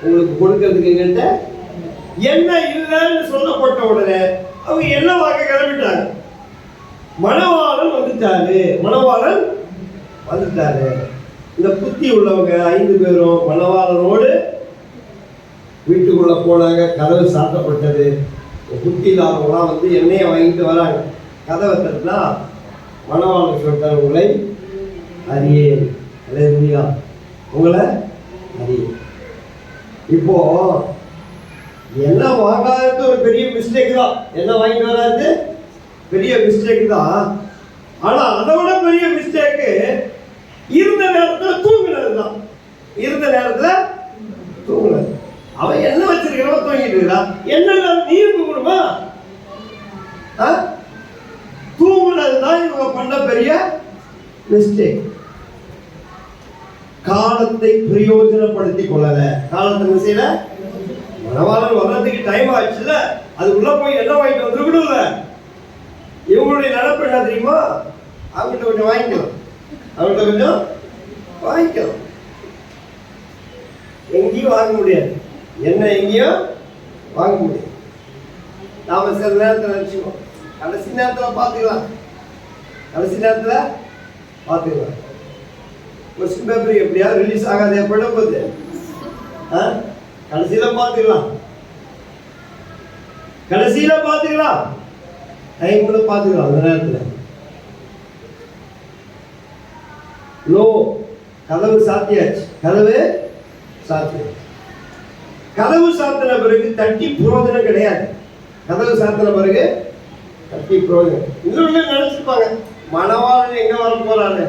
உங்களுக்கு கொடுக்கறதுக்கு எங்கள்கிட்ட எண்ணெய் இல்லைன்னு சொல்லப்பட்ட உடனே அவங்க எண்ணெய் வாங்க கிளம்பிட்டாங்க. மணவாளன் வந்துட்டாரு. இந்த புத்தி உள்ளவங்க 5 பேரும் மணவாளனோடு வீட்டுக்குள்ள போனாங்க. கதவு சாத்தப்பட்டது. புத்தி இல்லாதவங்களாம் வந்து எண்ணெயை வாங்கிட்டு வராங்க. கதவை தட்டினா மணவாளன் சொல்லிட்டார், உங்களை அறியேன். அல்லேலூயா. உங்களை அறியேன். இப்போ என்ன வாங்காதது ஒரு பெரிய மிஸ்டேக் தான். என்ன வாங்கிட்டு வராது பெரிய மிஸ்டேக் தான். ஆனா அதை விட பெரிய மிஸ்டேக்கு இருந்த நேரத்தில் தூங்குனது தான். இருந்த நேரத்தில் தூங்குனது. அவன் என்ன வச்சிருக்கிறவன் தூங்கிட்டு இருக்கிறான். என்ன நீர் தூங்கணுமா? தூங்குனது தான் இவங்க பண்ண பெரிய மிஸ்டேக். காலத்தை பிரயோஜனப்படுத்திக் கொள்ளல. காலத்தை மிஸ்ஸில மணவாளன் வர்றதுக்கு டைம் ஆச்சுல, அதுக்குள்ள போய் என்ன வாங்கிட்டு வந்துருக்கணும்ல. இவங்களுடைய நடப்பு என்ன தெரியுமா? அவங்ககிட்ட கொஞ்சம் வாங்கிக்கலாம், எங்கேயும் வாங்க முடியாது. என்ன எங்கேயும் வாங்க முடியாது. நாம சில நேரத்தில் நினைச்சுக்கோம், கடைசி நேரத்தில் பார்த்துக்கலாம். கொஸ்டின் பேப்பர் எப்படியாவது ரிலீஸ் ஆகாது. எப்பட போகுது? கடைசியில் பார்த்துக்கலாம். டைம்ல பார்த்துக்கலாம். அந்த நேரத்தில் கதவு சாத்தியாச்சு. கதவு சாத்தின பிறகு தட்டி புரோஜனம் கிடையாது. இன்னொன்னு நினைச்சிருப்பாங்க, மணவாளன் எங்க வர போறாரு,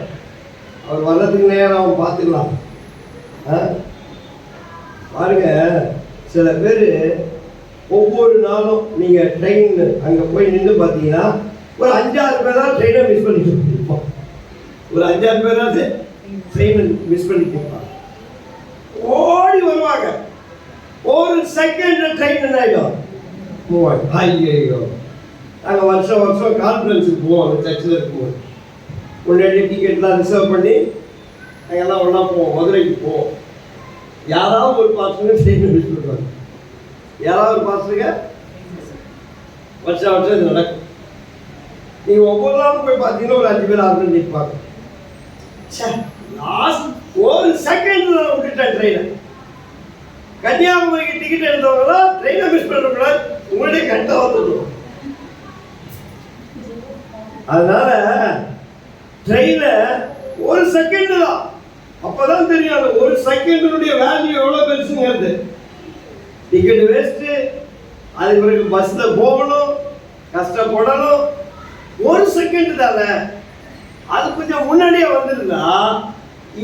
அவர் வர்றதுக்கு நேரம் அவன் பார்த்துக்கலாம். பாருங்க, சில பேர் ஒவ்வொரு நாளும் நீங்க ட்ரெயின் அங்க போய் நின்று பார்த்தீங்கன்னா ஒரு 5-6 பேர் தான் ட்ரெயினை மிஸ் பண்ணிட்டு இருப்போம். ஓடி வருவாங்க. ஒரு செகண்ட் ட்ரெயின் என்ன ஆயிடும்? ஐயோ, நாங்கள் வருஷம் கான்ஃபரன்ஸுக்கு போவோம். அந்த சர்ச்சில் இருக்கும்போது முன்னாடி டிக்கெட்லாம் ரிசர்வ் பண்ணி நாங்கள் எல்லாம் ஒன்றா போவோம். மதுரைக்கு போவோம். யாராவது ஒரு பாஸ்டருங்க ட்ரெயினை மிஸ் பண்ணுவாங்க. வருஷம் இது நடக்கும். நீங்கள் ஒவ்வொரு நாளும் போய் பார்த்தீங்கன்னா ஒரு 5 பேர் 6 பேர் நிற்பாங்க. ஒரு செகண்ட் விட்டுட்டேன் ட்ரெயினை. கன்னியாகுமரிக்கு டிக்கெட் எடுத்தவங்க தான் ட்ரெயினை மிஸ் பண்ணக்கூடாது. உங்களுடைய கரெக்டாக வந்துடும். அதனால ட்ரெயினை ஒரு செகண்ட் தான், அப்பதான் தெரியாது ஒரு செகண்டினுடைய வேல்யூ எவ்வளவு பெருசுங்கிறது. டிக்கெட் வேஸ்ட், அதுக்கு பிறகு பஸ்ல போகணும், கஷ்டப்படணும். ஒரு செகண்ட் தானே, அது கொஞ்சம் முன்னாடியே வந்திருந்தா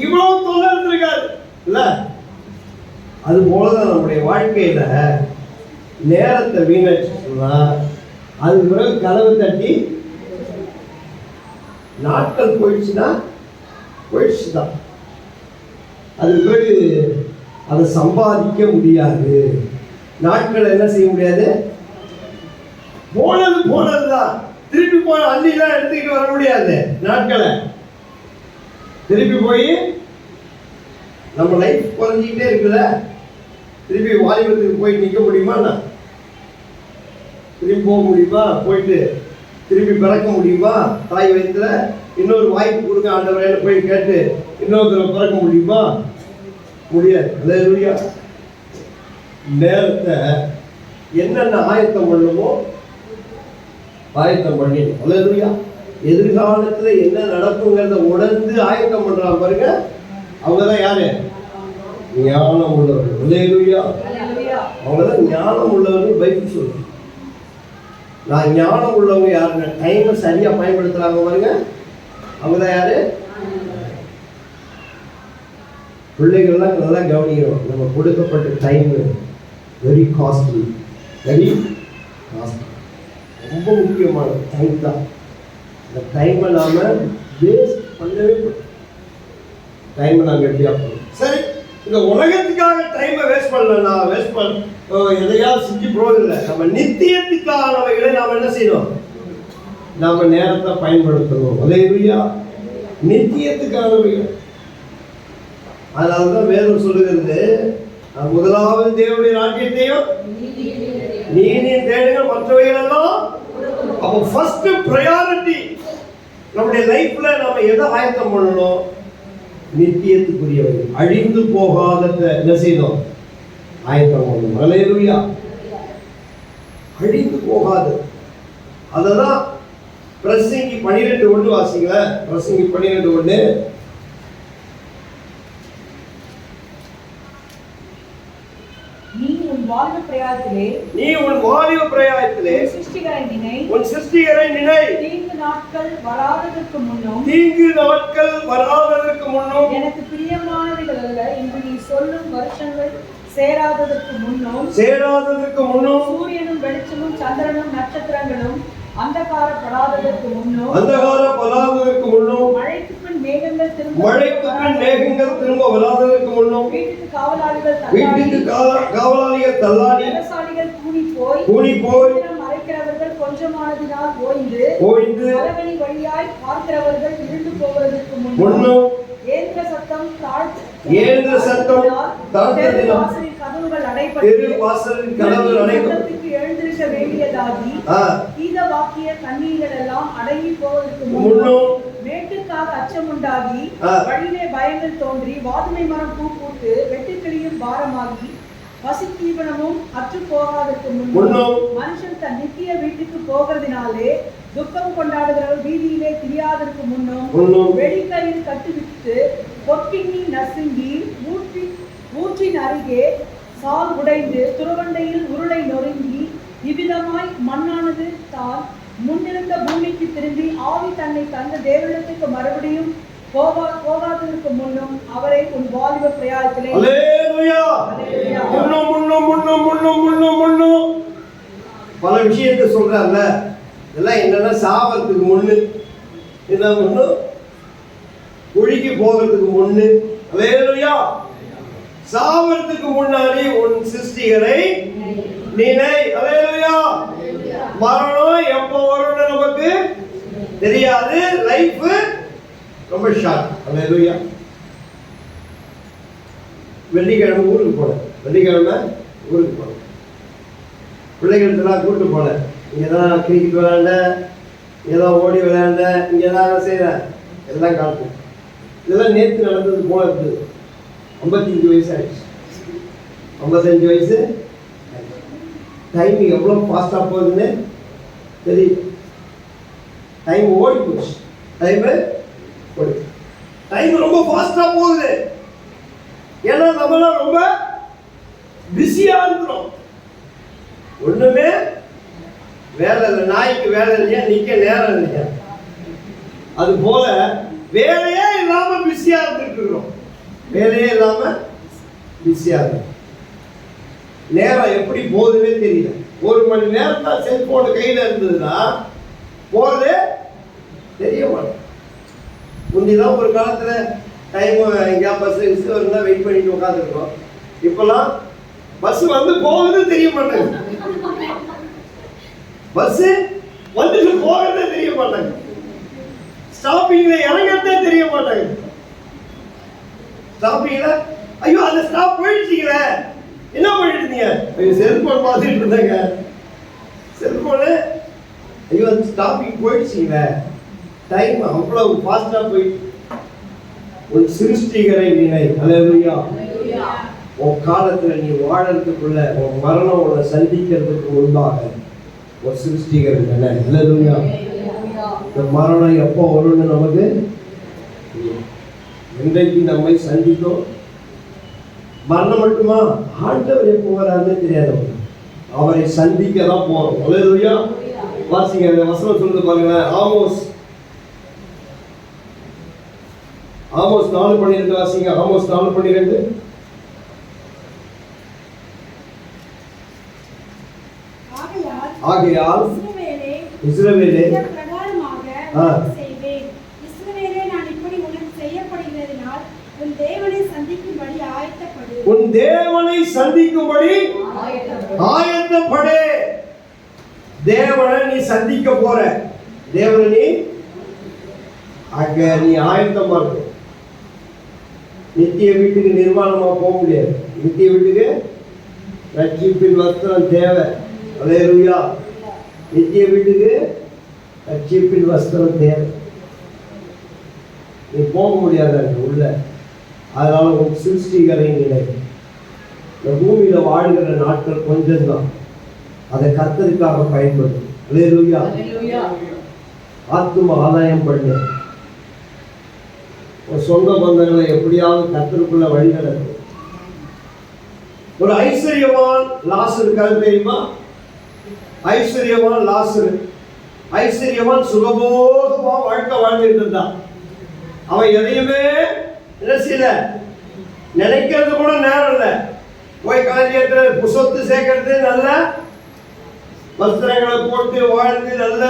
இவ்வளவு தொல்லை இருந்திருக்காது இல்ல. அது போலதான் நம்முடைய வாழ்க்கையில நேரத்தை வீணடிச்சு சொன்னா அதுக்கு பிறகு கதவு தட்டி நாட்கள் போயிடுச்சுன்னா போயிடுச்சு தான். அது பிறகு அதை சம்பாதிக்க முடியாது. நாட்கள் என்ன செய்ய முடியாது, போனது தான். திருப்பி போய் அள்ளிலாம் எடுத்துக்கிட்டு வர முடியாது. நாட்களை திருப்பி போய் நம்ம லைஃப் குறைஞ்சிக்கிட்டே இருக்குல்ல, திருப்பி வாலிபத்துக்கு போய் நிற்க முடியுமா? திரும்பி போக முடியுமா? போயிட்டு திருப்பி பிறக்க முடியுமா? தாய் வயிற்றுல இன்னொரு வாய்ப்பு கொடுங்க ஆண்டவரே போய் கேட்டு இன்னொருத்தர பிறக்க முடியுமா? முடியாது. அல்லேலூயா. நேரத்தை என்னென்ன ஆயத்தம் பண்ணுமோ ஆயத்தம் பண்ணிடும். அல்லேலூயா. எதிர்காலத்தில் என்ன நடக்குங்கிறத உணர்ந்து ஆயத்தம் பண்றாங்க பாருங்க, அவங்க தான் யாரு? ஞானம் உள்ளவர்கள். அல்லேலூயா. அவங்க தான் ஞானம் உள்ளவர்கள். பைபிள் சொல்லுங்க. நான் ஞானம் உள்ளவங்க யாருங்க? டைமை சரியா பயன்படுத்துறாங்க பாருங்க, அவங்க தான் யாரு? பிள்ளைகள்லாம் நல்லா கவனிக்கிறோம். நம்ம கொடுக்கப்பட்ட time very costly, very costly. ரொம்ப முக்கியமான டைம் தான். இந்த டைமை நாம வேஸ்ட் பண்ணவே கூடாது. டைமை நாங்கள் எப்படியா போகணும்? சரி, இந்த உலகத்துக்காக டைமை வேஸ்ட் பண்ணலன்னா எதையாவது செஞ்சு போதில்லை. நம்ம நித்தியத்துக்கானவைகளை நாம் என்ன செய்யணும்? நாம நேரத்தை பயன்படுத்தணும். அல்லேலூயா. நித்தியத்துக்கானவைகள். அதனால்தான் வேதம் சொல்லுகிறது, முதலாவது தேவனுடைய ராஜ்யத்தையும் நீதியையும் தேடுங்கள், மற்றவைகள் எல்லாம். அப்போ ஃபர்ஸ்ட் பிரையாரிட்டி நம்முடைய லைஃப்ல நம்ம எதை ஆயத்தம் பண்ணணும்? நித்தியத்துக்குரியவர்கள், அழிந்து போகாத என்ன செய்யணும்? ஆயத்தம் பண்ணணும். அல்லேலூயா. அழிந்து போகாது. அததான் பிரசங்கி 12:1 வாசிங்கள. பிரசங்கி 12:1. நீ உன் வாலிப பிரயாணத்திலே உன் சிருஷ்டிகரை நினை. தீங்கு நாட்கள் வராததற்கு முன்னும் எனக்கு பிரியமானவைகள் அல்ல இன்று நீ சொல்லும் வருஷங்கள் சேராததற்கு முன்னும் சூரியனும் வெளிச்சமும் சந்திரனும் நட்சத்திரங்களும் அந்தகாரப்படாததற்கு முன்னும் மழைக்கு பின் மேகங்கள் திரும்ப வராததற்கு முன்னும் வீட்டுக்கு காவலாளிகள் தள்ளாடி விவசாயிகள் கூனி போய் மறைக்கிறவர்கள் கொஞ்சமானதினால் ஓய்ந்து மரவெளி வழியாய் பார்க்கிறவர்கள் இருந்து போவதற்கு முன்னும் ஏந்திர சத்தம் வாசலின் கதவுகள் அடைபட்டு எழுந்திருக்க வேண்டியதாகி கீத வாக்கிய கண்ணீர்கள் எல்லாம் அடங்கி போவதற்கு முன்னும் மேட்டுக்காக அச்சம் உண்டாகி வழியிலே பயங்கள் தோன்றி வாதுமை மரம் பூ பூத்து வெட்டுக்கிளியும் பாரமாகி பசித்தீவனமும் அற்று போகாதற்கு முன்னும் மனுஷன் தன் நித்திய வீட்டுக்கு போகிறதுனாலே துக்கம் கொண்டாடுகிறவர் வீதியிலே திரியாதற்கு முன்னும் வெடிக்கையில் கட்டுவிட்டு பொற்கிண்ணி நசுங்கி ஊற்றின் அருகே சால் உடைந்து துறவண்டையில் உருளை நொறுங்கி இவ்விதமாய் மண்ணானது தான் முன்னிருந்த பூமிக்கு திரும்பி ஆவி தன்னை தந்த தேவனிடத்துக்கு மறுபடியும் போகாததற்கு முன்னும் அவரை உன் வாலிப பிரயாணத்திலே பல விஷயத்தை சொல்றாங்க. இதெல்லாம் என்னன்னா சாவறதுக்கு முன்னு, என்ன முன்னு, குழிக்கு போகிறதுக்கு முன்னு. அல்லேலூயா. சாவறதுக்கு முன்னாடி உன் சிருஷ்டிகரை நினை. அல்லேலூயா. மரணம் எப்போ வரும்னு நமக்கு தெரியாது. லைஃப் ரொம்ப ஷார்ட். அல்லேலூயா. வெள்ளிக்கிழமை ஊருக்கு போனேன். பிள்ளைகளுக்கெல்லாம் கூப்பிட்டு போனேன். இங்கே தான் கிரிக்கெட் விளையாண்ட, இங்கே தான் ஓடி விளையாண்ட, இங்கே தான் செய்கிறேன், எல்லாம் காட்டும். இதெல்லாம் நேற்று நடந்தது போல இருக்குது. 55 வயசு ஆயிடுச்சு. 55 வயசு. டைம் எவ்வளோ ஃபாஸ்ட்டாக போகுதுன்னு தெரியும். டைம் ஓடி போச்சு. டைம் ரொம்ப ஃபாஸ்ட்டாக போகுது. ஏன்னா நம்மளாம் ரொம்ப பிஸியாக இருக்கிறோம். ஒன்றுமே வேலை இல்லை. நாய்க்கு வேலை இல்லையா, நிற்க நேரம் இல்லையா? அது போல வேலையே இல்லாமல் பிஸியாக இருந்துருக்கிறோம். வேலையே இல்லாமல் பிஸியாக இருக்கும். நேரம் எப்படி போகுதுன்னே தெரியல. 1 மணி நேரம் தான் செல்போன் கையில் இருந்ததுன்னா போகிறதே தெரிய மாட்டேன். முந்திதான் ஒரு காலத்துல டைம் எங்கேயா பஸ் இருந்தால் வெயிட் பண்ணிட்டு உட்காந்துருக்கோம். இப்பெல்லாம் பஸ் வந்து போகுது தெரிய மாட்டாங்க, பஸ் வந்துட்டு போகிறதே தெரிய மாட்டாங்க, ஸ்டாப்பிங்ல இறங்கறதே தெரிய மாட்டாங்க. ஸ்டாப்பிங்ல ஐயோ அந்த ஸ்டாப் போயிடுச்சுங்களே, என்ன பண்ணிட்டு இருந்தீங்க? ஐயோ செல்போன் பார்த்துட்டு இருந்தாங்க. செல்போனு ஐயோ அந்த ஸ்டாப்பிங் போயிடுச்சுங்களே, டைம் அவ்வளவு ஃபாஸ்டா போயிட்டு. உன் சிருஷ்டிகரை நினை. அல்லேலூயா. உன் காலத்துல நீ வாழறதுக்குள்ள உன் மரணம் உன்னை சந்திக்கிறதுக்கு முன்பாக ஒரு சிருஷ்டிகர் நினை. அல்லேலூயா. இந்த மரணம் எப்போ வரும்னு நமக்கு இன்றைக்கு நம்மை சந்திக்கும். மரணம் மட்டுமா, ஆண்டவர் எப்போ வராருன்னு தெரியாது. அவரை சந்திக்க தான் போறோம். அல்லேலூயா. வாசிங்க அந்த வசனம் சொல்லுது பாருங்க. ஆமோஸ் 4:12 வாசிங்க. ஆமோஸ் 4:12. ஆகையால் இஸ்ரவேலே உன் தேவனை சந்திக்கும்படி ஆயத்தப்படு. தேவனை நீ சந்திக்க போற. தேவனை நீ அங்க நீ ஆயத்தமா இருக்க. நித்திய வீட்டுக்கு நிர்வாணமா போக முடியாது. நித்திய வீட்டுக்கு ரட்சிப்பின் வஸ்திரம் தேவை. அல்லேலூயா. நித்திய வீட்டுக்கு ரட்சிப்பின் வஸ்திரம் தேவை. நீ போக முடியாது உள்ள. அதனால உன் சிருஷ்டிகரை நினை. இந்த பூமியில வாழ்கிற நாட்கள் கொஞ்சம் தான், அதை கர்த்தருக்காக பயன்படுத்தும். அல்லேலூயா. ஆத்தும ஆதாயம் பண்ணு. ஒரு சொந்த பந்தங்களை எப்படியாவது கர்த்தருக்குள்ள வழி நடக்கும். ஒரு ஐஸ்வர்யவான் லாசரு இருக்காது தெரியுமா? ஐஸ்வர்யவான் லாசரு. ஐஸ்வர்யவான் சுகபோகமா வாழ்க்கை வாழ்ந்துட்டு இருந்தான். அவன் எதையுமே என்ன செய்யல, நினைக்கிறது கூட நேரம் இல்லை. போய் காரியத்துல சொத்து சேர்க்கறது, நல்ல வஸ்திரங்களை போட்டு வாழ்ந்து நல்ல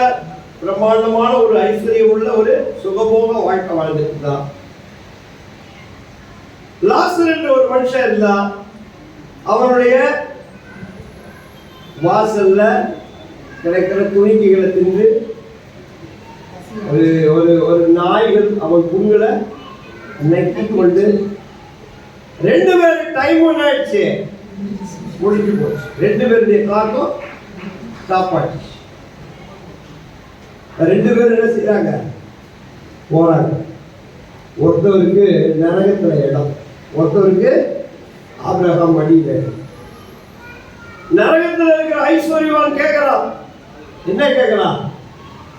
பிரம்மாண்டமான ஒரு ஐஸ்வர்யம் உள்ள ஒரு சுகபோக வாழ்க்கை வாழ்ந்துட்டு இருந்தான். லாசர் என்ற ஒரு மனுஷன் இருந்தா. அவனுடைய வாசல்ல கிடைக்கிற துணிக்கைகளை தின்று ஒரு நாய்கள் அவன் புண்களை நக்கி கொண்டு 2 பேரும் டைம் ஒன்று ஆயிடுச்சு, முடிஞ்சு போச்சு. 2 பேருடைய காரணம் சாப்பாடு. 2 பேரும் என்ன செய்யறாங்க, போறாங்க. ஒருத்தவருக்கு நரகத்துல இடம், ஒருத்தவருக்கு ஆபிரகாம் மடியில. நரகத்துல இருக்கிற ஐஸ்வர்யவான் கேட்கிறான். என்ன கேட்கிறான்?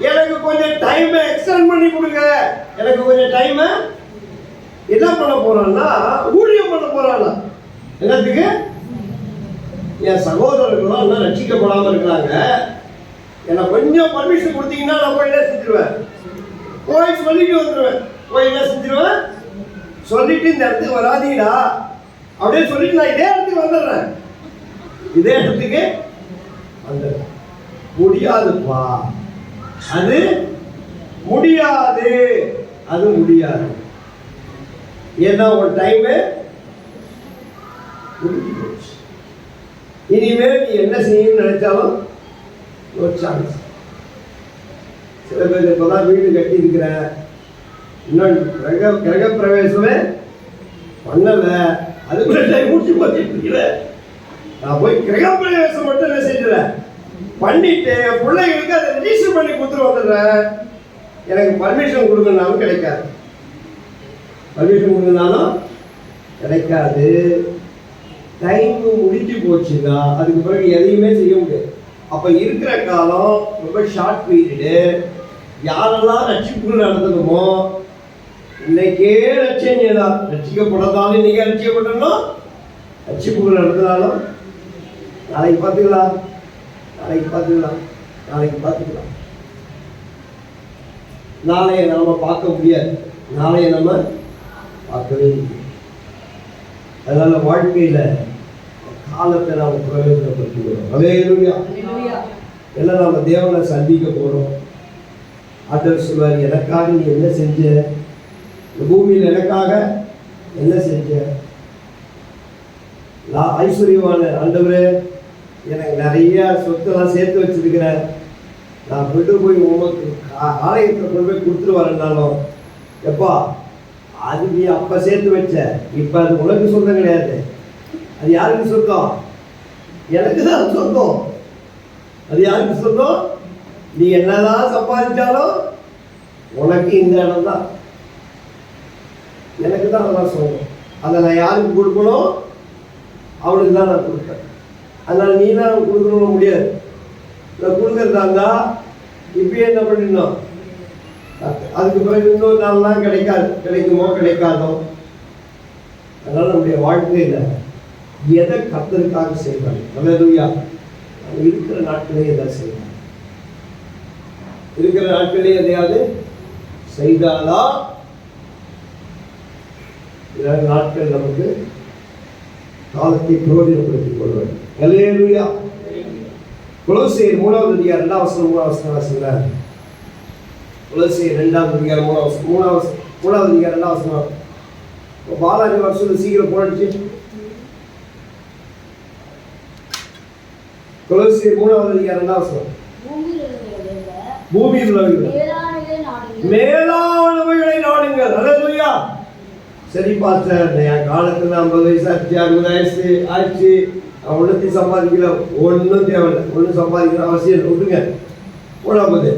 எனக்கு கொஞ்சம் டைம் எக்ஸ்டெண்ட் பண்ணி கொடுங்க. எனக்கு கொஞ்சம் டைம் என்ன பண்ண போறான்னா, ஊழியம் பண்ண போறானா. என்னத்துக்கு? என் சகோதரர்களும் இன்னும் ரட்சிக்கப்படாம இருக்கிறாங்க, எனக்கு கொஞ்சம் பர்மிஷன் கொடுத்தீங்கன்னா நான் போய் என்ன செஞ்சிருவேன், போய் சொல்லிட்டு வந்துடுவேன். போய் என்ன செஞ்சிருவேன், சொல்லிட்டு இந்த இடத்துக்கு வராதீடா அப்படியே சொல்லிட்டு நான் இதே இடத்துக்கு வந்துடுறேன். இதே இடத்துக்கு வந்துடுறேன். முடியாதுப்பா, அது முடியாது, அது முடியாது. ஏன்னா ஒரு டைம் இனிமேல் நீ என்ன செய்யணும்னு நினைச்சாலும் ஒரு சான்ஸ். சில பேர் இப்பதான் வீடு கட்டி இருக்கிறேன், இன்னும் கிரக பிரவேசமே பண்ணல, அதுக்குள்ள டைம் முடிச்சு போச்சுட்டு நான் போய் கிரக பிரவேசம் மட்டும் என்ன செஞ்சுறேன் பண்ணிட்டு பிள்ளைங்களுக்கு அதை ரிஜிஸ்டர் பண்ணி கொடுத்துட்டு வந்துடுறேன். எனக்கு பர்மிஷன் கொடுக்கணும்னாலும் கிடைக்காது, பர்மிஷன் கொடுக்கணும்னாலும் கிடைக்காது. டைம் முடிஞ்சு போச்சுன்னா அதுக்கு பிறகு எதையுமே செய்ய முடியாது. அப்ப இருக்கிற காலம் ரொம்ப ஷார்ட் பீரியடு. யாரெல்லாம் ரட்சிப்புகள் நடத்தணுமோ இன்னைக்கே ரட்சியம், ரட்சிக்கப்படாதாலும் இன்னைக்கே ரட்சிக்கப்பட்டோம். ரட்சிப்புகள் நடத்தினாலும் நாளைக்கு பார்த்துக்கலாம், நாளைக்கு பார்த்துக்கலாம், நாளைக்கு பார்த்துக்கலாம். நாளைய நாம பார்க்க முடியாது, நாளைய நம்ம பார்க்கவே முடியாது. அதனால வாழ்க்கையில காலத்தை நாம பிரயோஜனப்படுத்திக்கிறோம். அல்லேலூயா. எல்லாம் நாம தேவனை சந்திக்க போறோம். ஆண்டவர் சொல்வார், எனக்காக நீ என்ன செஞ்ச, இந்த பூமியில் எனக்காக என்ன செஞ்ச? ஐஸ்வர்யமான ஆண்டவரே, எனக்கு நிறைய சொத்தெல்லாம் சேர்த்து வச்சிருக்கிறேன், நான் கொண்டு போய் உமக்கு ஆலயத்தை கொண்டு போய் கொடுத்துட்டு வரேன்னாலும், எப்பா அது நீ அப்போ சேர்த்து வச்ச, இப்போ அது உனக்கு சொந்தம் கிடையாது. அது யாருக்கு சொந்தம்? எனக்கு தான் சொந்தம். அது யாருக்கு சொந்தம்? நீ என்னதான் சம்பாதிச்சாலும் உனக்கு இந்த இடம் தான், எனக்கு தான் அதெல்லாம் சொந்தம். அதை நான் யாருக்கு கொடுக்கணும்? அவனுக்கு தான் நான் கொடுப்பேன். அதனால் நீ தான் கொடுக்கணும்னு முடியாது. நான் கொடுக்குறதாந்தா இப்பயே என்ன பண்ணிடணும், அதுக்கு பிறகு இன்னொரு நாள்லாம் கிடைக்காது, கிடைக்குமோ கிடைக்காதோ. அதனால் நம்முடைய வாழ்க்கையில் எதை கர்த்தருக்காக செய்வாங்க? அல்லேலூயா. இருக்கிற நாட்களே எதை செய்வாங்க? இருக்கிற நாட்களே எதையாவது செய்தாதான் நாட்கள் நமக்கு காலத்தை பிரயோஜனப்படுத்திக் கொள்வார். அல்லேலூயா. கொலோசியர் 3வது அதிகாரம் 2வது வசனம் 3வது வசனம் வாசிங்களா? கொலோசியர் 2வது அதிகாரம் 3வது அதிகாரம் 2வது வசனம். பாலாஜி வருஷம் சீக்கிரம் போயிடுச்சு. கொலோசியர் 3வது அதிகாரம் 2வது வசனம். பூமியில் உள்ளவைகளை மேலானவைகளை நாடுங்கள். அல்லேலூயா. சரி பாஸ்டர், என் காலத்துல 50 வயசு ஆச்சு, 60 வயசு ஆச்சு, ஒன்றுத்தையும் சம்பாதிக்கல, ஒன்றும் தேவையில்லை, ஒன்றும் சம்பாதிக்கிற அவசியம் விட்டுங்க, போடாமது.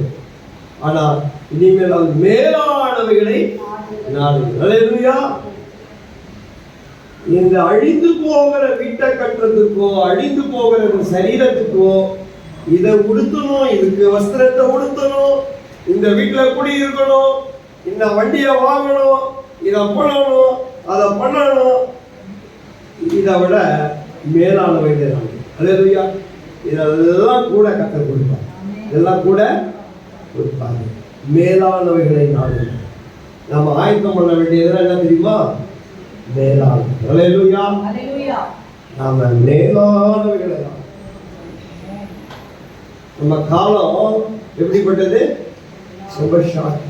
ஆனால் இனிமேல் அது மேலானவைகளை நாடுங்கள். அல்லேலூயா. இந்த அழிந்து போகிற வீட்டை கட்டுறதுக்கோ, அழிந்து போகிற சரீரத்துக்கோ இதை உடுத்தணும், இதுக்கு வஸ்திரத்தை உடுத்தணும், இந்த வீட்டில் குடி இருக்கணும், இந்த வண்டியை வாங்கணும், இதை பண்ணணும், அதை பண்ணணும், இதை விட மேலானவைகளை நாடுங்கள். அல்லேலூயா. இதெல்லாம் கூட கர்த்தர் கொடுப்பார், இதெல்லாம் கூட கொடுப்பாங்க. மேலானவைகளை நாடுங்கள். நம்ம ஆயத்தம் பண்ண வேண்டியதெல்லாம் என்ன தெரியுமா? மேலான. அல்லேலூயா. நாம மேலானவைகளை நாடுங்கள். நம்ம காலம் எப்படிப்பட்டது? ரொம்ப ஷார்ட்.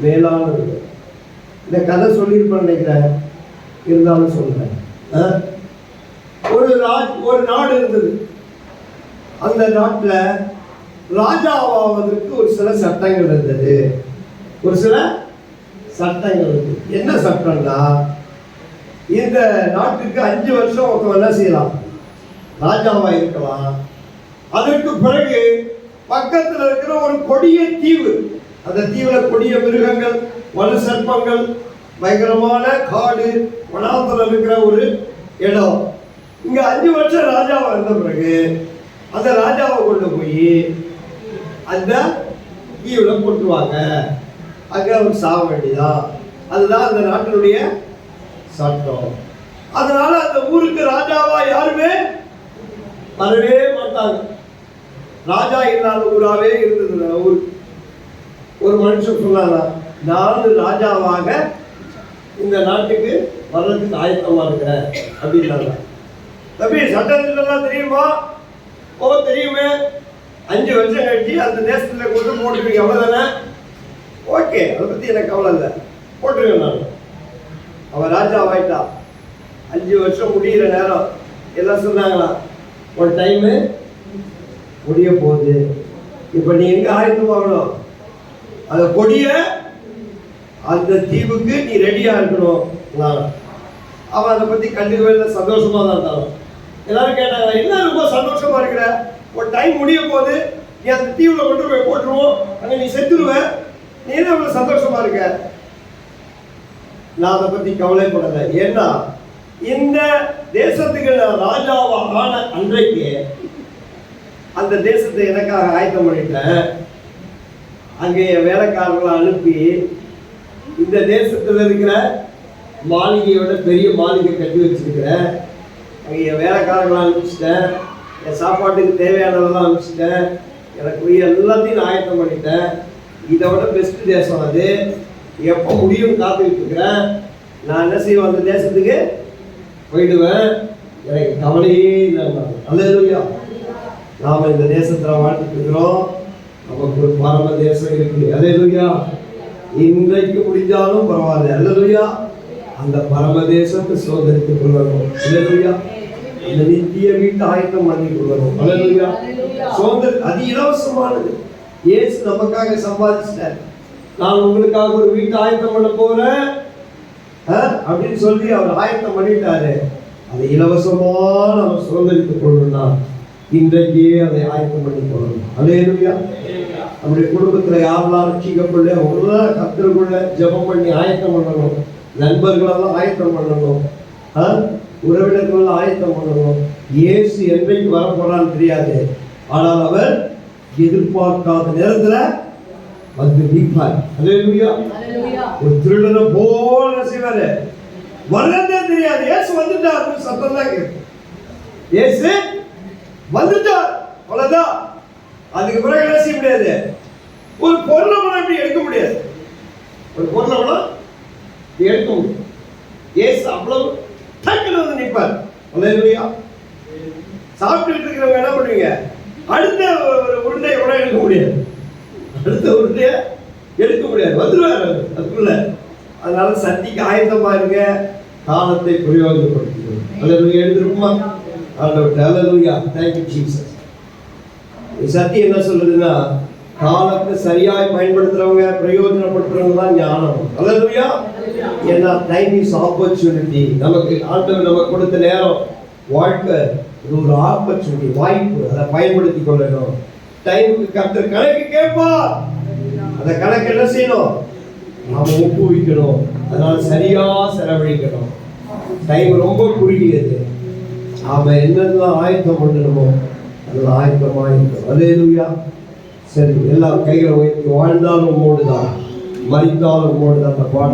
மேலானவைகள். இந்த கதை சொல்லியிருப்பேன் நினைக்கிறேன், இருந்தாலும் சொல்றேன். ஒரு நாடு இருந்தது. அந்த நாட்டில் ராஜாவாவதற்கு ஒரு சில சட்டங்கள் இருந்தது. ஒரு சில சட்டங்கள் இருந்தது. என்ன சட்டம்னா, இந்த நாட்டுக்கு 5 வருஷம் ஒருத்தன் என்ன செய்யலாம்? ராஜாவா இருக்கலாம். அதற்கு பிறகு பக்கத்தில் இருக்கிற ஒரு கொடிய தீவு, அந்த தீவுல கொடிய மிருகங்கள், வலு சர்ப்பங்கள், பயங்கரமான காடு, வனாந்தரம் இருக்கிற ஒரு இடம். இங்க 5 வருஷம் ராஜாவா இருந்த பிறகு அந்த ராஜாவை கொண்டு போய் அந்த தீவுல போட்டுருவாங்க. அங்க அவர் சாக வேண்டியதான். அதுதான் அந்த நாட்டினுடைய சட்டம். அதனால அந்த ஊருக்கு ராஜாவா யாருமே வரவே மாட்டாங்க. ராஜா இல்லாத ஊராவே இருந்தது ஊர். ஒரு மனுஷன் சொன்னாரா, நான் ராஜாவாக இந்த நாட்டுக்கு வர்றதுக்கு ஆயத்தமா இருக்கிறேன் அப்படின்னாங்க. தம்பி, சட்டத்திலாம் தெரியுமா? ஓ தெரியுமே. 5 வருஷம் கழிச்சு அந்த தேசத்துல கொண்டு போட்டுருவீங்க, அவ்வளவுதானே? ஓகே, அதை பத்தி எனக்கு கவலை இல்லை, போட்டுருவேன் நான். அவன் ராஜாவாயிட்டா. 5 வருஷம் முடிகிற நேரம் எல்லாம் சொன்னாங்களா, ஒரு டைமு முடிய போகுது, இப்போ நீ எங்க ஆயத்தமாகணும்? அந்த கொடிய அந்த தீவுக்கு நீ ரெடியா இருக்கணும். அவன் அதை பத்தி கண்டுக்கவே இல்லை, சந்தோஷமா தான் இருந்தாலும். எல்லாரும் கேட்டாங்க, என்ன ரொம்ப சந்தோஷமா இருக்கிற? ஒரு டைம் முடிய போகுது, நீ அந்த தீவுல கொண்டு போய் போட்டுருவோம், அங்க நீ செத்துருவ, நீ என்ன அவ்வளவு சந்தோஷமா இருக்க? நான் அதை பத்தி கவலைப்படலை. ஏன்னா இந்த தேசத்துக்கு நான் ராஜாவான அன்றைக்கு அந்த தேசத்தை எனக்காக ஆயத்தம் பண்ணிட்டேன். அங்கே என் வேலைக்காரர்களை அனுப்பி இந்த தேசத்தில் இருக்கிற மாளிகையோட பெரிய மாளிகை கட்டி வச்சிருக்கிறேன். அங்கே என் வேலைக்காரர்களை அனுப்பிச்சிட்டேன், என் சாப்பாட்டுக்கு தேவையானதெல்லாம் அனுப்பிச்சிட்டேன், எனக்குரிய எல்லாத்தையும் நான் ஆயத்தம் பண்ணிட்டேன். இதை விட பெஸ்ட் தேசம் அது. எப்போ முடியும் காத்துக்கிட்டு இருக்கிறேன். நான் என்ன செய்வேன்? அந்த தேசத்துக்கு போயிடுவேன், எனக்கு கவலையே இல்லை. அல்லேலூயா. நாம் இந்த தேசத்தில் வாழ்ந்துட்டு இருக்கிறோம். நமக்கு ஒரு பரம தேசம் இருக்குது. அல்லேலூயா. இன்றைக்கு முடிஞ்சாலும் பரவாயில்ல. அல்லேலூயா. அந்த பரமதேசத்தை சுதந்திரித்துக் கொள்ளணும். அல்லேலூயா. அந்த நித்திய வீட்டு ஆயத்தம் பண்ணி கொள்ளணும். அல்லேலூயா. சுதந்திரம் அது இலவசமானது. இயேசு நமக்காக சம்பாதிச்சிட்டார். நான் உங்களுக்காக ஒரு வீட்டு ஆயத்தம் பண்ண போறேன் அப்படின்னு சொல்லி அவர் ஆயத்தம் பண்ணிட்டாரு. அதை இலவசமா நம்ம சுதந்திரித்துக் கொள்ளணும்னா இன்றைக்கே அதை ஆயத்தம் பண்ணி கொள்ளணும். அல்லேலூயா. நம்முடைய குடும்பத்துல யாரெல்லாம் ரட்சிக்கப்படல அவங்கள கர்த்தருக்குள்ள ஜெபம் பண்ணி ஆயத்தம் பண்ணணும். நண்பர்களெல்லாம் ஆயத்தம் பண்ணணும். உறவினர்களெல்லாம் ஆயத்தம் பண்ணணும். இயேசு என்றைக்கு வரப்போறான்னு தெரியாது. ஆனால் அவர் எதிர்பார்க்காத நேரத்துல வந்து நிற்பார். அல்லேலூயா. ஒரு திருடனை போல செய்வாரு. வரதே தெரியாது. இயேசு வந்துட்டார் சத்தம் தான் கேட்கும். இயேசு வந்துட்டார் அவ்வளவுதான். அதுக்கு பிறகு என்ன செய்ய முடியாது. ஒரு பொருளை கூட இப்படி எடுக்க முடியாது. ஒரு பொருளை கூட எடுக்க முடியும். இயேசு அவ்வளவு டக்குன்னு வந்து நிற்பார். அல்லேலூயா. சாப்பிட்டுட்டு இருக்கிறவங்க என்ன பண்ணுவீங்க? அடுத்த ஒரு உருண்டையை கூட எடுக்க முடியாது. அடுத்த உருண்டையை எடுக்க முடியாது. வந்துடுவார் அதுக்குள்ள. அதனால சந்திக்கு ஆயத்தமா இருங்க. காலத்தை பிரயோஜனப்படுத்திக்கணும். அல்லேலூயா. எழுந்திருக்குமா? அல்லேலூயா. Thank you Jesus. சத்தி என்ன சொல்லுதுன்னா, காலத்தை சரியாய் பயன்படுத்துறவங்க பிரயோஜனப்படுத்துறவங்க தான் ஞானம். அல்லேலூயா. ஏன்னா டைம் இஸ் ஆப்பர்ச்சுனிட்டி. நமக்கு ஆண்டவர் நமக்கு கொடுத்த நேரம் வாழ்க்கை இது ஒரு ஆப்பர்ச்சுனிட்டி, வாய்ப்பு. அதை பயன்படுத்தி கொள்ளணும். டைமுக்கு கர்த்தர் கணக்கு கேட்பார். அந்த கணக்கு என்ன செய்யணும்? நாம ஒப்புவிக்கணும். அதனால சரியா செலவழிக்கணும். டைம் ரொம்ப குறுகியது. நாம என்னெல்லாம் ஆயத்தம் பண்ணணுமோ அதெல்லாம் ஆயத்தமாக இருக்கணும். அல்லேலூயா. சரி, எல்லா கைகளை உயர்த்தி வாழ்ந்தாலும் உம்மோடு தான், மரித்தாலும் உம்மோடு தான். அந்த பாடல்